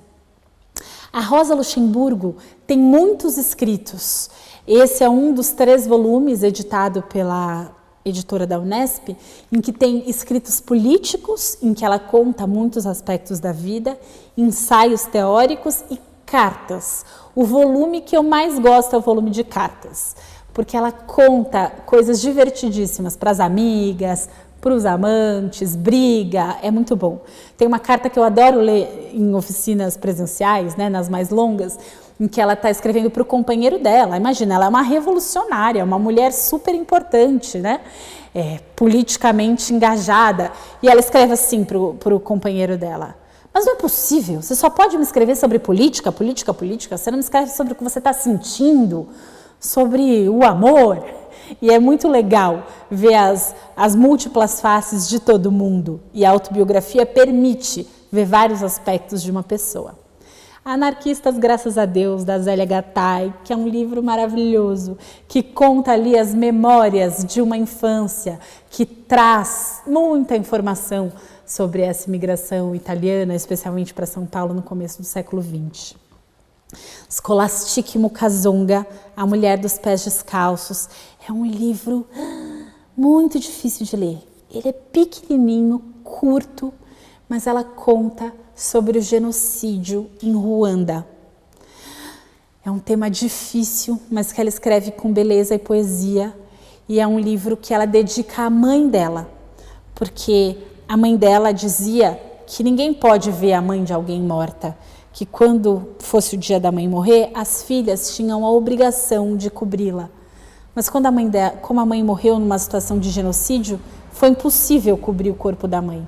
A Rosa Luxemburgo tem muitos escritos. Esse é um dos 3 volumes editado pela editora da Unesp, em que tem escritos políticos, em que ela conta muitos aspectos da vida, ensaios teóricos e cartas. O volume que eu mais gosto é o volume de cartas, porque ela conta coisas divertidíssimas para as amigas, para os amantes, briga, é muito bom. Tem uma carta que eu adoro ler em oficinas presenciais, né, nas mais longas, em que ela está escrevendo para o companheiro dela. Imagina, ela é uma revolucionária, uma mulher super importante, né, politicamente engajada, e ela escreve assim para o companheiro dela: mas não é possível, você só pode me escrever sobre política, você não me escreve sobre o que você está sentindo, sobre o amor. E é muito legal ver as múltiplas faces de todo mundo. E a autobiografia permite ver vários aspectos de uma pessoa. Anarquistas, graças a Deus, da Zélia Gattai, que é um livro maravilhoso, que conta ali as memórias de uma infância, que traz muita informação sobre essa imigração italiana, especialmente para São Paulo no começo do século XX. Scholastique Mukasonga, A Mulher dos Pés Descalços, é um livro muito difícil de ler. Ele é pequenininho, curto, mas ela conta sobre o genocídio em Ruanda. É um tema difícil, mas que ela escreve com beleza e poesia, e é um livro que ela dedica à mãe dela, porque a mãe dela dizia que ninguém pode ver a mãe de alguém morta, que quando fosse o dia da mãe morrer, as filhas tinham a obrigação de cobri-la. Mas quando como a mãe morreu numa situação de genocídio, foi impossível cobrir o corpo da mãe.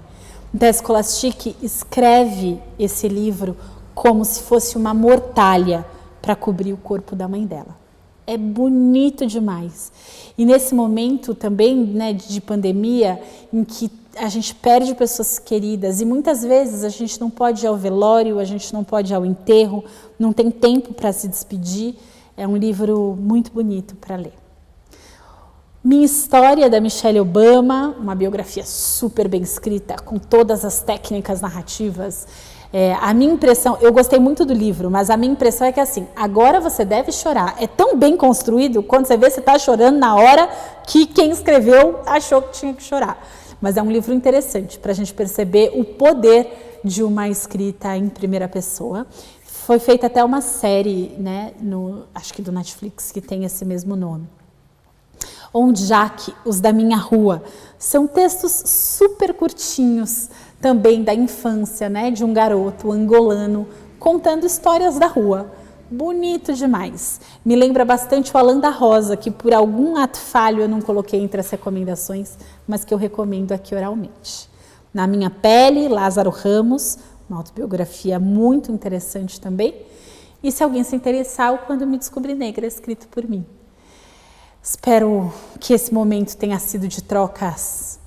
Então, Scholastique escreve esse livro como se fosse uma mortalha para cobrir o corpo da mãe dela. É bonito demais. E nesse momento também, né, de pandemia, em que a gente perde pessoas queridas e muitas vezes a gente não pode ir ao velório, a gente não pode ir ao enterro, não tem tempo para se despedir, é um livro muito bonito para ler. Minha História, da Michelle Obama, uma biografia super bem escrita, com todas as técnicas narrativas. A minha impressão, eu gostei muito do livro, mas a minha impressão é que assim, agora você deve chorar. É tão bem construído, quando você vê, você está chorando na hora que quem escreveu achou que tinha que chorar. Mas é um livro interessante para a gente perceber o poder de uma escrita em primeira pessoa. Foi feita até uma série, né, acho que do Netflix, que tem esse mesmo nome. Onjak, Os da Minha Rua, são textos super curtinhos, também da infância, né, de um garoto angolano contando histórias da rua. Bonito demais. Me lembra bastante o Alan da Rosa, que por algum ato falho eu não coloquei entre as recomendações, mas que eu recomendo aqui oralmente. Na Minha Pele, Lázaro Ramos, uma autobiografia muito interessante também. E se alguém se interessar, o Quando Me Descobri Negra, escrito por mim. Espero que esse momento tenha sido de trocas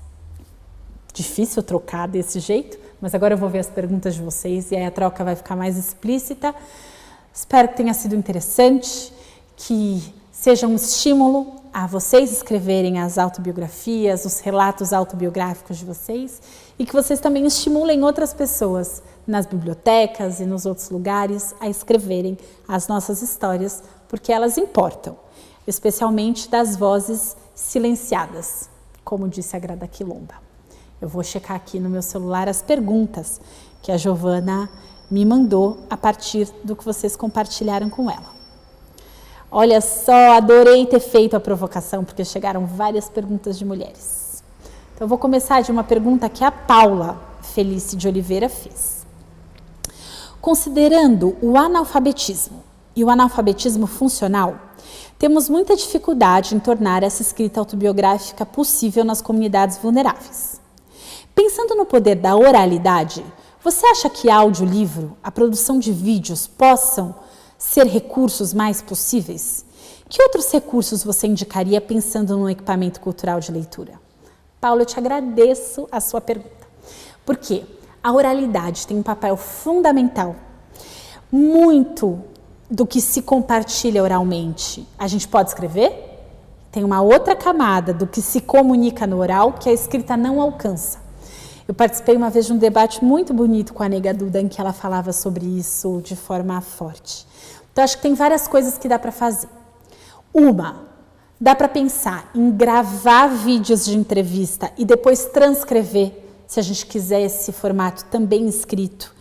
difícil trocar desse jeito, mas agora eu vou ver as perguntas de vocês e aí a troca vai ficar mais explícita. Espero que tenha sido interessante, que seja um estímulo a vocês escreverem as autobiografias, os relatos autobiográficos de vocês e que vocês também estimulem outras pessoas nas bibliotecas e nos outros lugares a escreverem as nossas histórias, porque elas importam, especialmente das vozes silenciadas, como disse a Grada Quilomba. Eu vou checar aqui no meu celular as perguntas que a Giovana me mandou a partir do que vocês compartilharam com ela. Olha só, adorei ter feito a provocação, porque chegaram várias perguntas de mulheres. Então, eu vou começar de uma pergunta que a Paula Felice de Oliveira fez. Considerando o analfabetismo e o analfabetismo funcional, temos muita dificuldade em tornar essa escrita autobiográfica possível nas comunidades vulneráveis. Pensando no poder da oralidade, você acha que audiolivro, a produção de vídeos possam ser recursos mais possíveis? Que outros recursos você indicaria pensando num equipamento cultural de leitura? Paula, eu te agradeço a sua pergunta. Porque a oralidade tem um papel fundamental. Muito do que se compartilha oralmente, a gente pode escrever? Tem uma outra camada do que se comunica no oral que a escrita não alcança. Eu participei uma vez de um debate muito bonito com a Nega Duda, em que ela falava sobre isso de forma forte. Então, acho que tem várias coisas que dá para fazer. Uma, dá para pensar em gravar vídeos de entrevista e depois transcrever, se a gente quiser esse formato também escrito.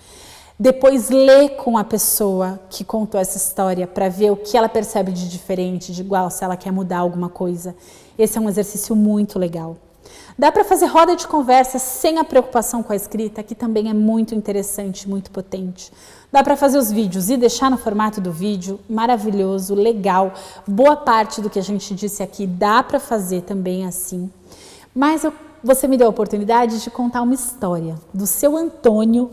Depois ler com a pessoa que contou essa história para ver o que ela percebe de diferente, de igual, se ela quer mudar alguma coisa. Esse é um exercício muito legal. Dá para fazer roda de conversa sem a preocupação com a escrita, que também é muito interessante, muito potente. Dá para fazer os vídeos e deixar no formato do vídeo, maravilhoso, legal. Boa parte do que a gente disse aqui dá para fazer também assim. Mas você me deu a oportunidade de contar uma história do seu Antônio,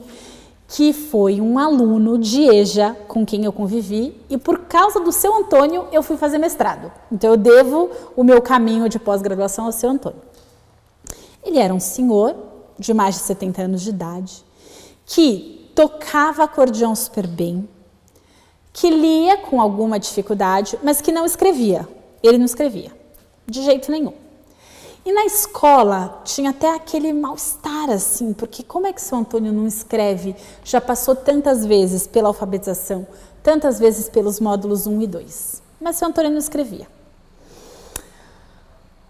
que foi um aluno de EJA com quem eu convivi, e por causa do seu Antônio eu fui fazer mestrado. Então eu devo o meu caminho de pós-graduação ao seu Antônio. Ele era um senhor de mais de 70 anos de idade, que tocava acordeão super bem, que lia com alguma dificuldade, mas que não escrevia. Ele não escrevia, de jeito nenhum. E na escola tinha até aquele mal-estar, assim, porque como é que seu Antônio não escreve? Já passou tantas vezes pela alfabetização, tantas vezes pelos módulos 1 e 2. Mas seu Antônio não escrevia.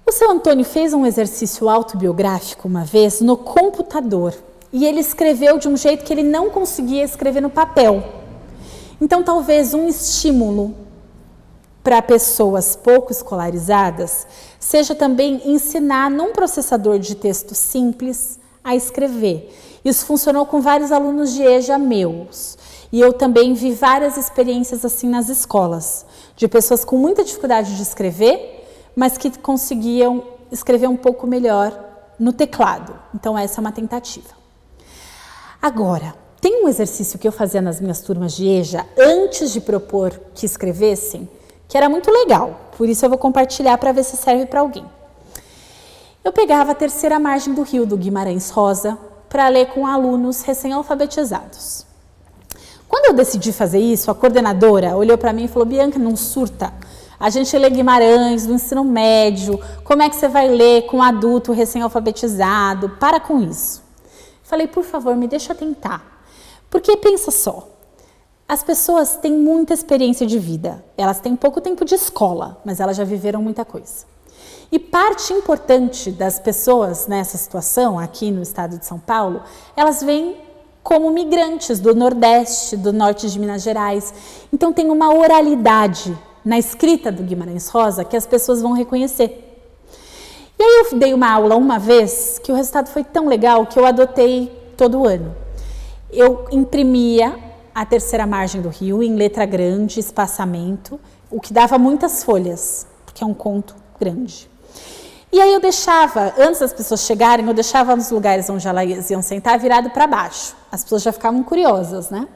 O seu Antônio fez um exercício autobiográfico uma vez no computador e ele escreveu de um jeito que ele não conseguia escrever no papel. Então, talvez um estímulo para pessoas pouco escolarizadas seja também ensinar num processador de texto simples a escrever. Isso funcionou com vários alunos de EJA meus. E eu também vi várias experiências assim nas escolas, de pessoas com muita dificuldade de escrever, mas que conseguiam escrever um pouco melhor no teclado. Então, essa é uma tentativa. Agora, tem um exercício que eu fazia nas minhas turmas de EJA, antes de propor que escrevessem, que era muito legal. Por isso, eu vou compartilhar para ver se serve para alguém. Eu pegava a Terceira Margem do Rio, do Guimarães Rosa, para ler com alunos recém-alfabetizados. Quando eu decidi fazer isso, a coordenadora olhou para mim e falou: Bianca, não surta. A gente lê Guimarães no ensino médio, como é que você vai ler com um adulto recém-alfabetizado? Para com isso. Falei, por favor, me deixa tentar. Porque pensa só, as pessoas têm muita experiência de vida, elas têm pouco tempo de escola, mas elas já viveram muita coisa. E parte importante das pessoas nessa situação, aqui no estado de São Paulo, elas vêm como migrantes do Nordeste, do Norte de Minas Gerais. Então tem uma oralidade na escrita do Guimarães Rosa que as pessoas vão reconhecer. E aí eu dei uma aula uma vez que o resultado foi tão legal que eu adotei todo ano. Eu imprimia a Terceira Margem do Rio em letra grande, espaçamento, o que dava muitas folhas, porque é um conto grande. E aí eu deixava, antes das pessoas chegarem, eu deixava nos lugares onde elas iam sentar virado para baixo. As pessoas já ficavam curiosas, né?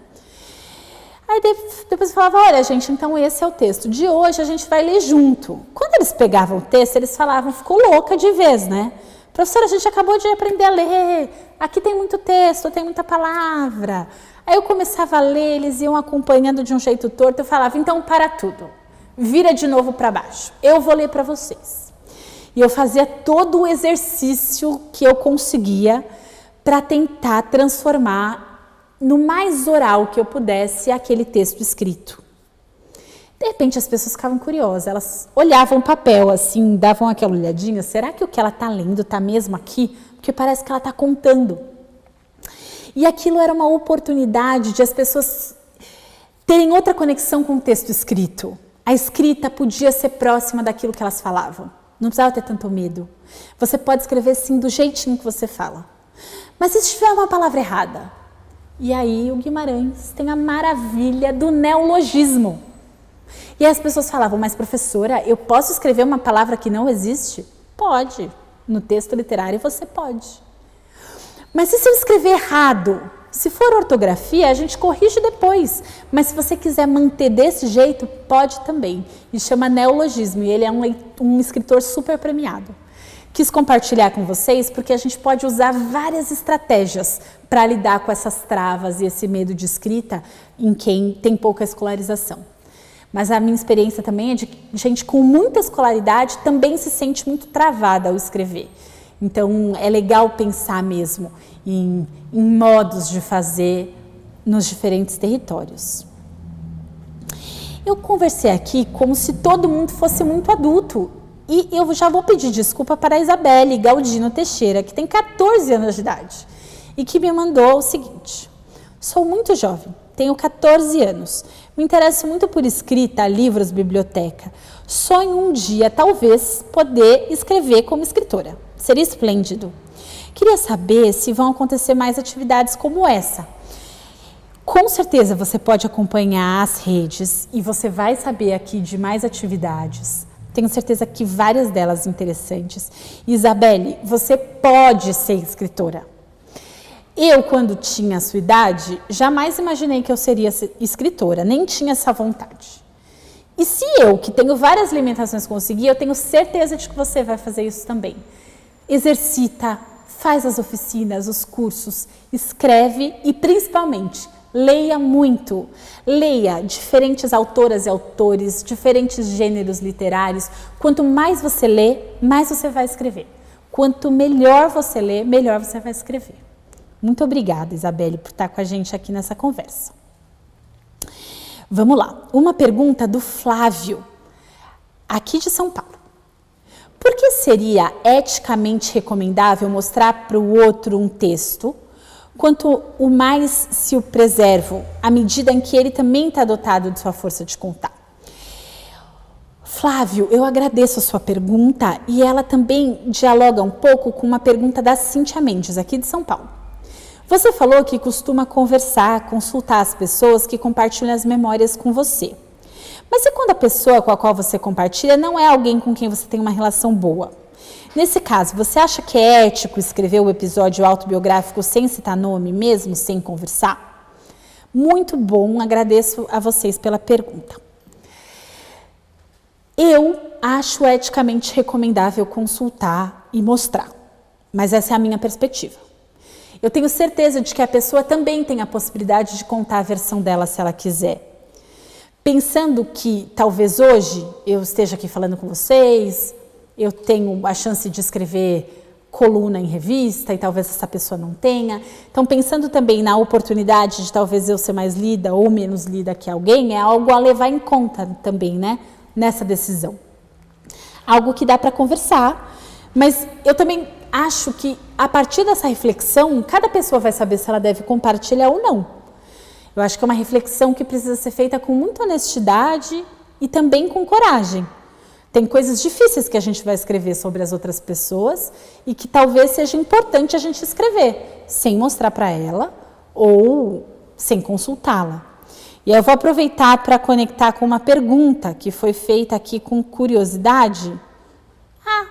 Aí depois eu falava, olha gente, então esse é o texto de hoje, a gente vai ler junto. Quando eles pegavam o texto, eles falavam, ficou louca de vez, né? Professora, a gente acabou de aprender a ler, aqui tem muito texto, tem muita palavra. Aí eu começava a ler, eles iam acompanhando de um jeito torto, eu falava, então para tudo, vira de novo para baixo, eu vou ler para vocês. E eu fazia todo o exercício que eu conseguia para tentar transformar no mais oral que eu pudesse aquele texto escrito. De repente as pessoas ficavam curiosas, elas olhavam o papel assim, davam aquela olhadinha, será que o que ela está lendo está mesmo aqui? Porque parece que ela está contando. E aquilo era uma oportunidade de as pessoas terem outra conexão com o texto escrito. A escrita podia ser próxima daquilo que elas falavam. Não precisava ter tanto medo. Você pode escrever sim do jeitinho que você fala. Mas e se tiver uma palavra errada? E aí o Guimarães tem a maravilha do neologismo. E as pessoas falavam, mas professora, eu posso escrever uma palavra que não existe? Pode. No texto literário você pode. Mas e se eu escrever errado? Se for ortografia, a gente corrige depois. Mas se você quiser manter desse jeito, pode também. E chama neologismo. E ele é um escritor super premiado. Quis compartilhar com vocês porque a gente pode usar várias estratégias para lidar com essas travas e esse medo de escrita em quem tem pouca escolarização. Mas a minha experiência também é de gente com muita escolaridade também se sente muito travada ao escrever. Então, é legal pensar mesmo em modos de fazer nos diferentes territórios. Eu conversei aqui como se todo mundo fosse muito adulto. E eu já vou pedir desculpa para a Isabelle Galdino Teixeira, que tem 14 anos de idade, e que me mandou o seguinte. Sou muito jovem, tenho 14 anos. Me interesso muito por escrita, livros, biblioteca. Sonho um dia, talvez, poder escrever como escritora. Seria esplêndido. Queria saber se vão acontecer mais atividades como essa. Com certeza você pode acompanhar as redes e você vai saber aqui de mais atividades. Tenho certeza que várias delas interessantes. Isabelle, você pode ser escritora. Eu, quando tinha a sua idade, jamais imaginei que eu seria escritora, nem tinha essa vontade. E se eu, que tenho várias limitações, conseguir, eu tenho certeza de que você vai fazer isso também. Exercita, faz as oficinas, os cursos, escreve e, principalmente, leia muito. Leia diferentes autoras e autores, diferentes gêneros literários. Quanto mais você lê, mais você vai escrever. Quanto melhor você lê, melhor você vai escrever. Muito obrigada, Isabelle, por estar com a gente aqui nessa conversa. Vamos lá. Uma pergunta do Flávio, aqui de São Paulo. Por que seria eticamente recomendável mostrar para o outro um texto, quanto o mais se o preservo, à medida em que ele também está dotado de sua força de contar? Flávio, eu agradeço a sua pergunta e ela também dialoga um pouco com uma pergunta da Cíntia Mendes, aqui de São Paulo. Você falou que costuma conversar, consultar as pessoas que compartilham as memórias com você. Mas e quando a pessoa com a qual você compartilha não é alguém com quem você tem uma relação boa? Nesse caso, você acha que é ético escrever o episódio autobiográfico sem citar nome, mesmo sem conversar? Muito bom, agradeço a vocês pela pergunta. Eu acho eticamente recomendável consultar e mostrar, mas essa é a minha perspectiva. Eu tenho certeza de que a pessoa também tem a possibilidade de contar a versão dela se ela quiser. Pensando que talvez hoje eu esteja aqui falando com vocês, eu tenho a chance de escrever coluna em revista e talvez essa pessoa não tenha. Então, pensando também na oportunidade de talvez eu ser mais lida ou menos lida que alguém, é algo a levar em conta também, né? Nessa decisão. Algo que dá para conversar, mas eu também acho que a partir dessa reflexão, cada pessoa vai saber se ela deve compartilhar ou não. Eu acho que é uma reflexão que precisa ser feita com muita honestidade e também com coragem. Tem coisas difíceis que a gente vai escrever sobre as outras pessoas e que talvez seja importante a gente escrever, sem mostrar para ela ou sem consultá-la. E eu vou aproveitar para conectar com uma pergunta que foi feita aqui com curiosidade.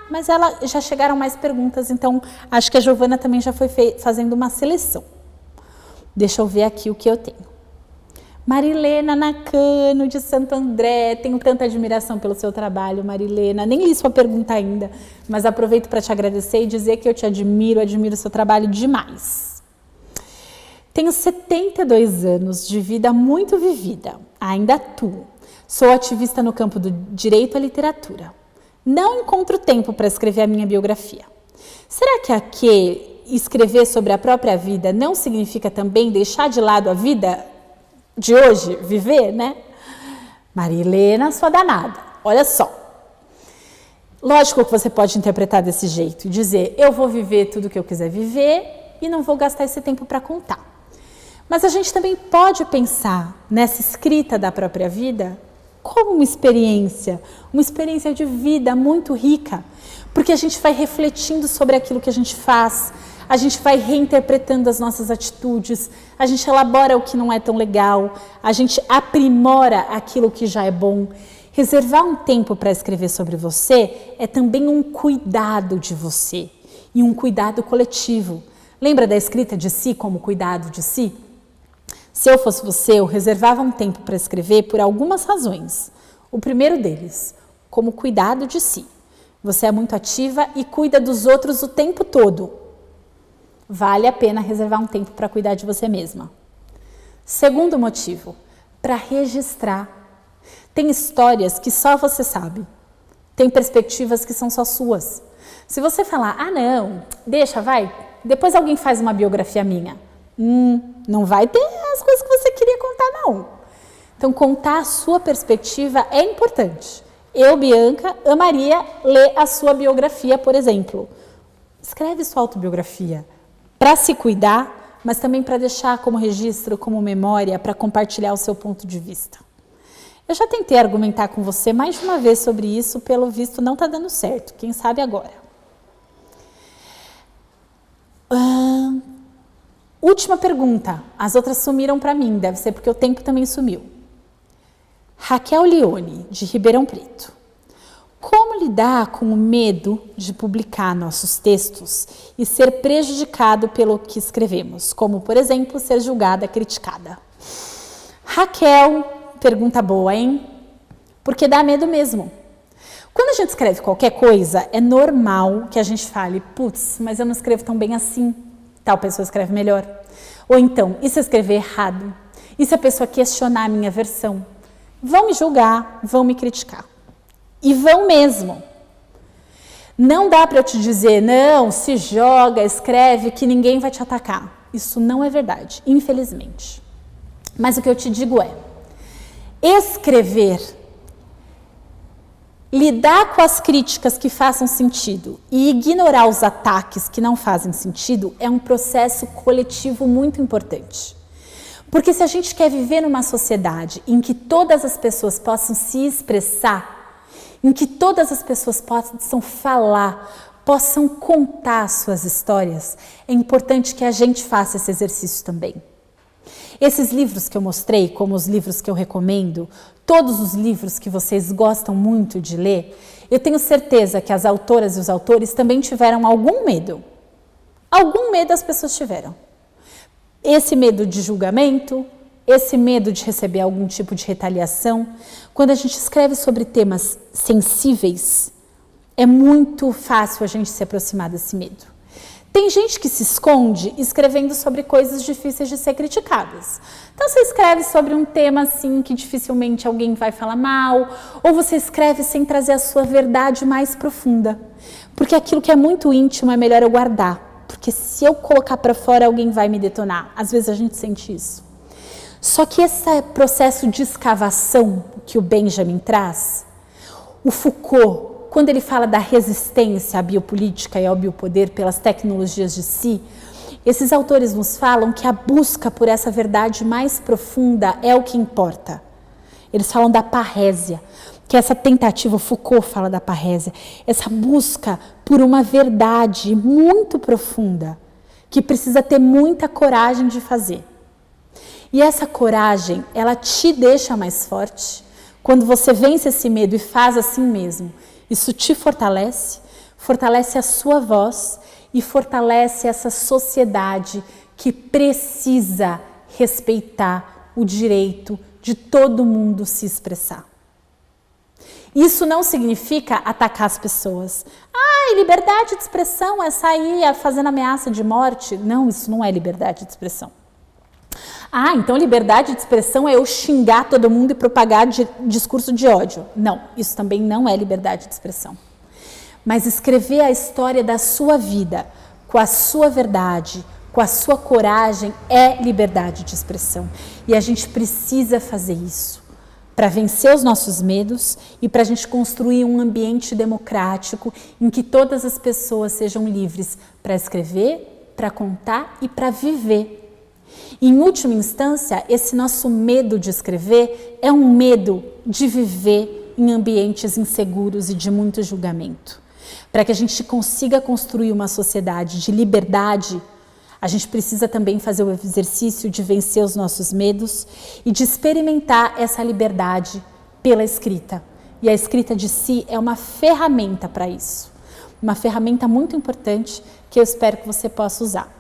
Mas já chegaram mais perguntas, então acho que a Giovana também já foi fazendo uma seleção. Deixa eu ver aqui o que eu tenho. Marilena Nakano, de Santo André, tenho tanta admiração pelo seu trabalho, Marilena. Nem li sua pergunta ainda, mas aproveito para te agradecer e dizer que eu te admiro o seu trabalho demais. Tenho 72 anos de vida muito vivida, ainda atuo. Sou ativista no campo do direito à literatura. Não encontro tempo para escrever a minha biografia. Será que escrever sobre a própria vida não significa também deixar de lado a vida de hoje, viver, né? Marilena, sua danada, olha só. Lógico que você pode interpretar desse jeito e dizer, eu vou viver tudo o que eu quiser viver e não vou gastar esse tempo para contar. Mas a gente também pode pensar nessa escrita da própria vida como uma experiência de vida muito rica, porque a gente vai refletindo sobre aquilo que a gente faz, a gente vai reinterpretando as nossas atitudes, a gente elabora o que não é tão legal, a gente aprimora aquilo que já é bom. Reservar um tempo para escrever sobre você é também um cuidado de você e um cuidado coletivo. Lembra da escrita de si como cuidado de si? Se eu fosse você, eu reservava um tempo para escrever por algumas razões. O primeiro deles, como cuidado de si. Você é muito ativa e cuida dos outros o tempo todo. Vale a pena reservar um tempo para cuidar de você mesma. Segundo motivo, para registrar. Tem histórias que só você sabe. Tem perspectivas que são só suas. Se você falar, não, deixa, vai, depois alguém faz uma biografia minha. Não vai ter as coisas que você queria contar, não. Então, contar a sua perspectiva é importante. Eu, Bianca, amaria ler a sua biografia, por exemplo. Escreve sua autobiografia para se cuidar, mas também para deixar como registro, como memória, para compartilhar o seu ponto de vista. Eu já tentei argumentar com você mais de uma vez sobre isso, pelo visto não está dando certo. Quem sabe agora. Última pergunta. As outras sumiram para mim, deve ser porque o tempo também sumiu. Raquel Leone, de Ribeirão Preto. Como lidar com o medo de publicar nossos textos e ser prejudicado pelo que escrevemos? Como, por exemplo, ser julgada, criticada. Raquel, pergunta boa, hein? Porque dá medo mesmo. Quando a gente escreve qualquer coisa, é normal que a gente fale, putz, mas eu não escrevo tão bem assim. Tal pessoa escreve melhor. Ou então, e se eu escrever errado? E se a pessoa questionar a minha versão? Vão me julgar, vão me criticar. E vão mesmo. Não dá para eu te dizer, não, se joga, escreve, que ninguém vai te atacar. Isso não é verdade, infelizmente. Mas o que eu te digo é, escrever, lidar com as críticas que façam sentido e ignorar os ataques que não fazem sentido é um processo coletivo muito importante. Porque se a gente quer viver numa sociedade em que todas as pessoas possam se expressar, em que todas as pessoas possam falar, possam contar suas histórias, é importante que a gente faça esse exercício também. Esses livros que eu mostrei, como os livros que eu recomendo, todos os livros que vocês gostam muito de ler, eu tenho certeza que as autoras e os autores também tiveram algum medo. Algum medo as pessoas tiveram. Esse medo de julgamento, esse medo de receber algum tipo de retaliação. Quando a gente escreve sobre temas sensíveis, é muito fácil a gente se aproximar desse medo. Tem gente que se esconde escrevendo sobre coisas difíceis de ser criticadas. Então você escreve sobre um tema assim que dificilmente alguém vai falar mal, ou você escreve sem trazer a sua verdade mais profunda. Porque aquilo que é muito íntimo é melhor eu guardar. Porque se eu colocar para fora, alguém vai me detonar. Às vezes a gente sente isso. Só que esse processo de escavação que o Benjamin traz, o Foucault, quando ele fala da resistência à biopolítica e ao biopoder pelas tecnologias de si, esses autores nos falam que a busca por essa verdade mais profunda é o que importa. Eles falam da parrésia, que essa tentativa, Foucault fala da parrésia, essa busca por uma verdade muito profunda, que precisa ter muita coragem de fazer. E essa coragem, ela te deixa mais forte. Quando você vence esse medo e faz assim mesmo, isso te fortalece, fortalece a sua voz e fortalece essa sociedade que precisa respeitar o direito de todo mundo se expressar. Isso não significa atacar as pessoas. Liberdade de expressão é sair fazendo ameaça de morte. Não, isso não é liberdade de expressão. Então liberdade de expressão é eu xingar todo mundo e propagar discurso de ódio. Não, isso também não é liberdade de expressão. Mas escrever a história da sua vida, com a sua verdade, com a sua coragem, é liberdade de expressão. E a gente precisa fazer isso para vencer os nossos medos e para a gente construir um ambiente democrático em que todas as pessoas sejam livres para escrever, para contar e para viver. Em última instância, esse nosso medo de escrever é um medo de viver em ambientes inseguros e de muito julgamento. Para que a gente consiga construir uma sociedade de liberdade, a gente precisa também fazer o exercício de vencer os nossos medos e de experimentar essa liberdade pela escrita. E a escrita de si é uma ferramenta para isso. Uma ferramenta muito importante que eu espero que você possa usar.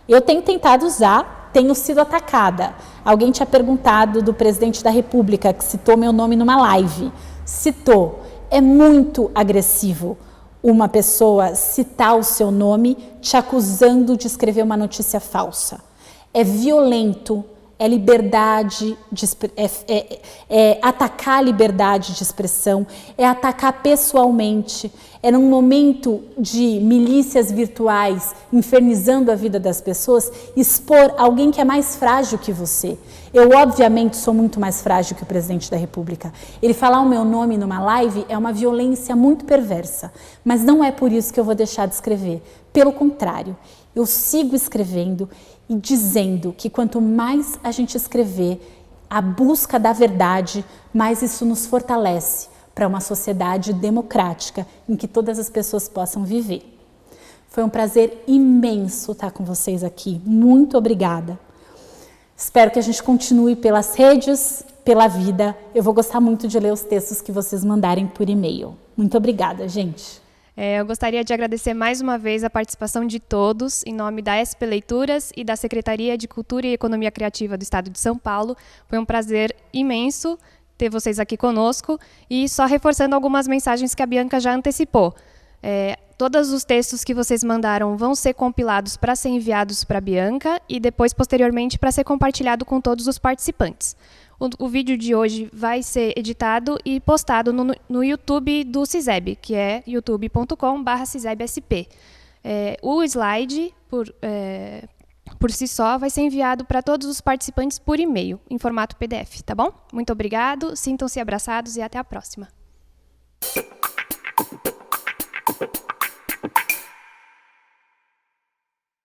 Eu tenho tentado usar, tenho sido atacada. Alguém tinha perguntado do presidente da República, que citou meu nome numa live. Citou. É muito agressivo uma pessoa citar o seu nome te acusando de escrever uma notícia falsa. É violento, é liberdade, é atacar a liberdade de expressão, é atacar pessoalmente, é num momento de milícias virtuais infernizando a vida das pessoas, expor alguém que é mais frágil que você. Eu, obviamente, sou muito mais frágil que o presidente da República. Ele falar o meu nome numa live é uma violência muito perversa, mas não é por isso que eu vou deixar de escrever. Pelo contrário, eu sigo escrevendo e dizendo que quanto mais a gente escrever a busca da verdade, mais isso nos fortalece para uma sociedade democrática em que todas as pessoas possam viver. Foi um prazer imenso estar com vocês aqui. Muito obrigada. Espero que a gente continue pelas redes, pela vida. Eu vou gostar muito de ler os textos que vocês mandarem por e-mail. Muito obrigada, gente. Eu gostaria de agradecer mais uma vez a participação de todos, em nome da SP Leituras e da Secretaria de Cultura e Economia Criativa do Estado de São Paulo. Foi um prazer imenso ter vocês aqui conosco e só reforçando algumas mensagens que a Bianca já antecipou. Todos os textos que vocês mandaram vão ser compilados para ser enviados para a Bianca e depois, posteriormente, para ser compartilhado com todos os participantes. O vídeo de hoje vai ser editado e postado no YouTube do CISEB, que é youtube.com/CISEBSP. O slide, por si só, vai ser enviado para todos os participantes por e-mail, em formato PDF, tá bom? Muito obrigado, sintam-se abraçados e até a próxima.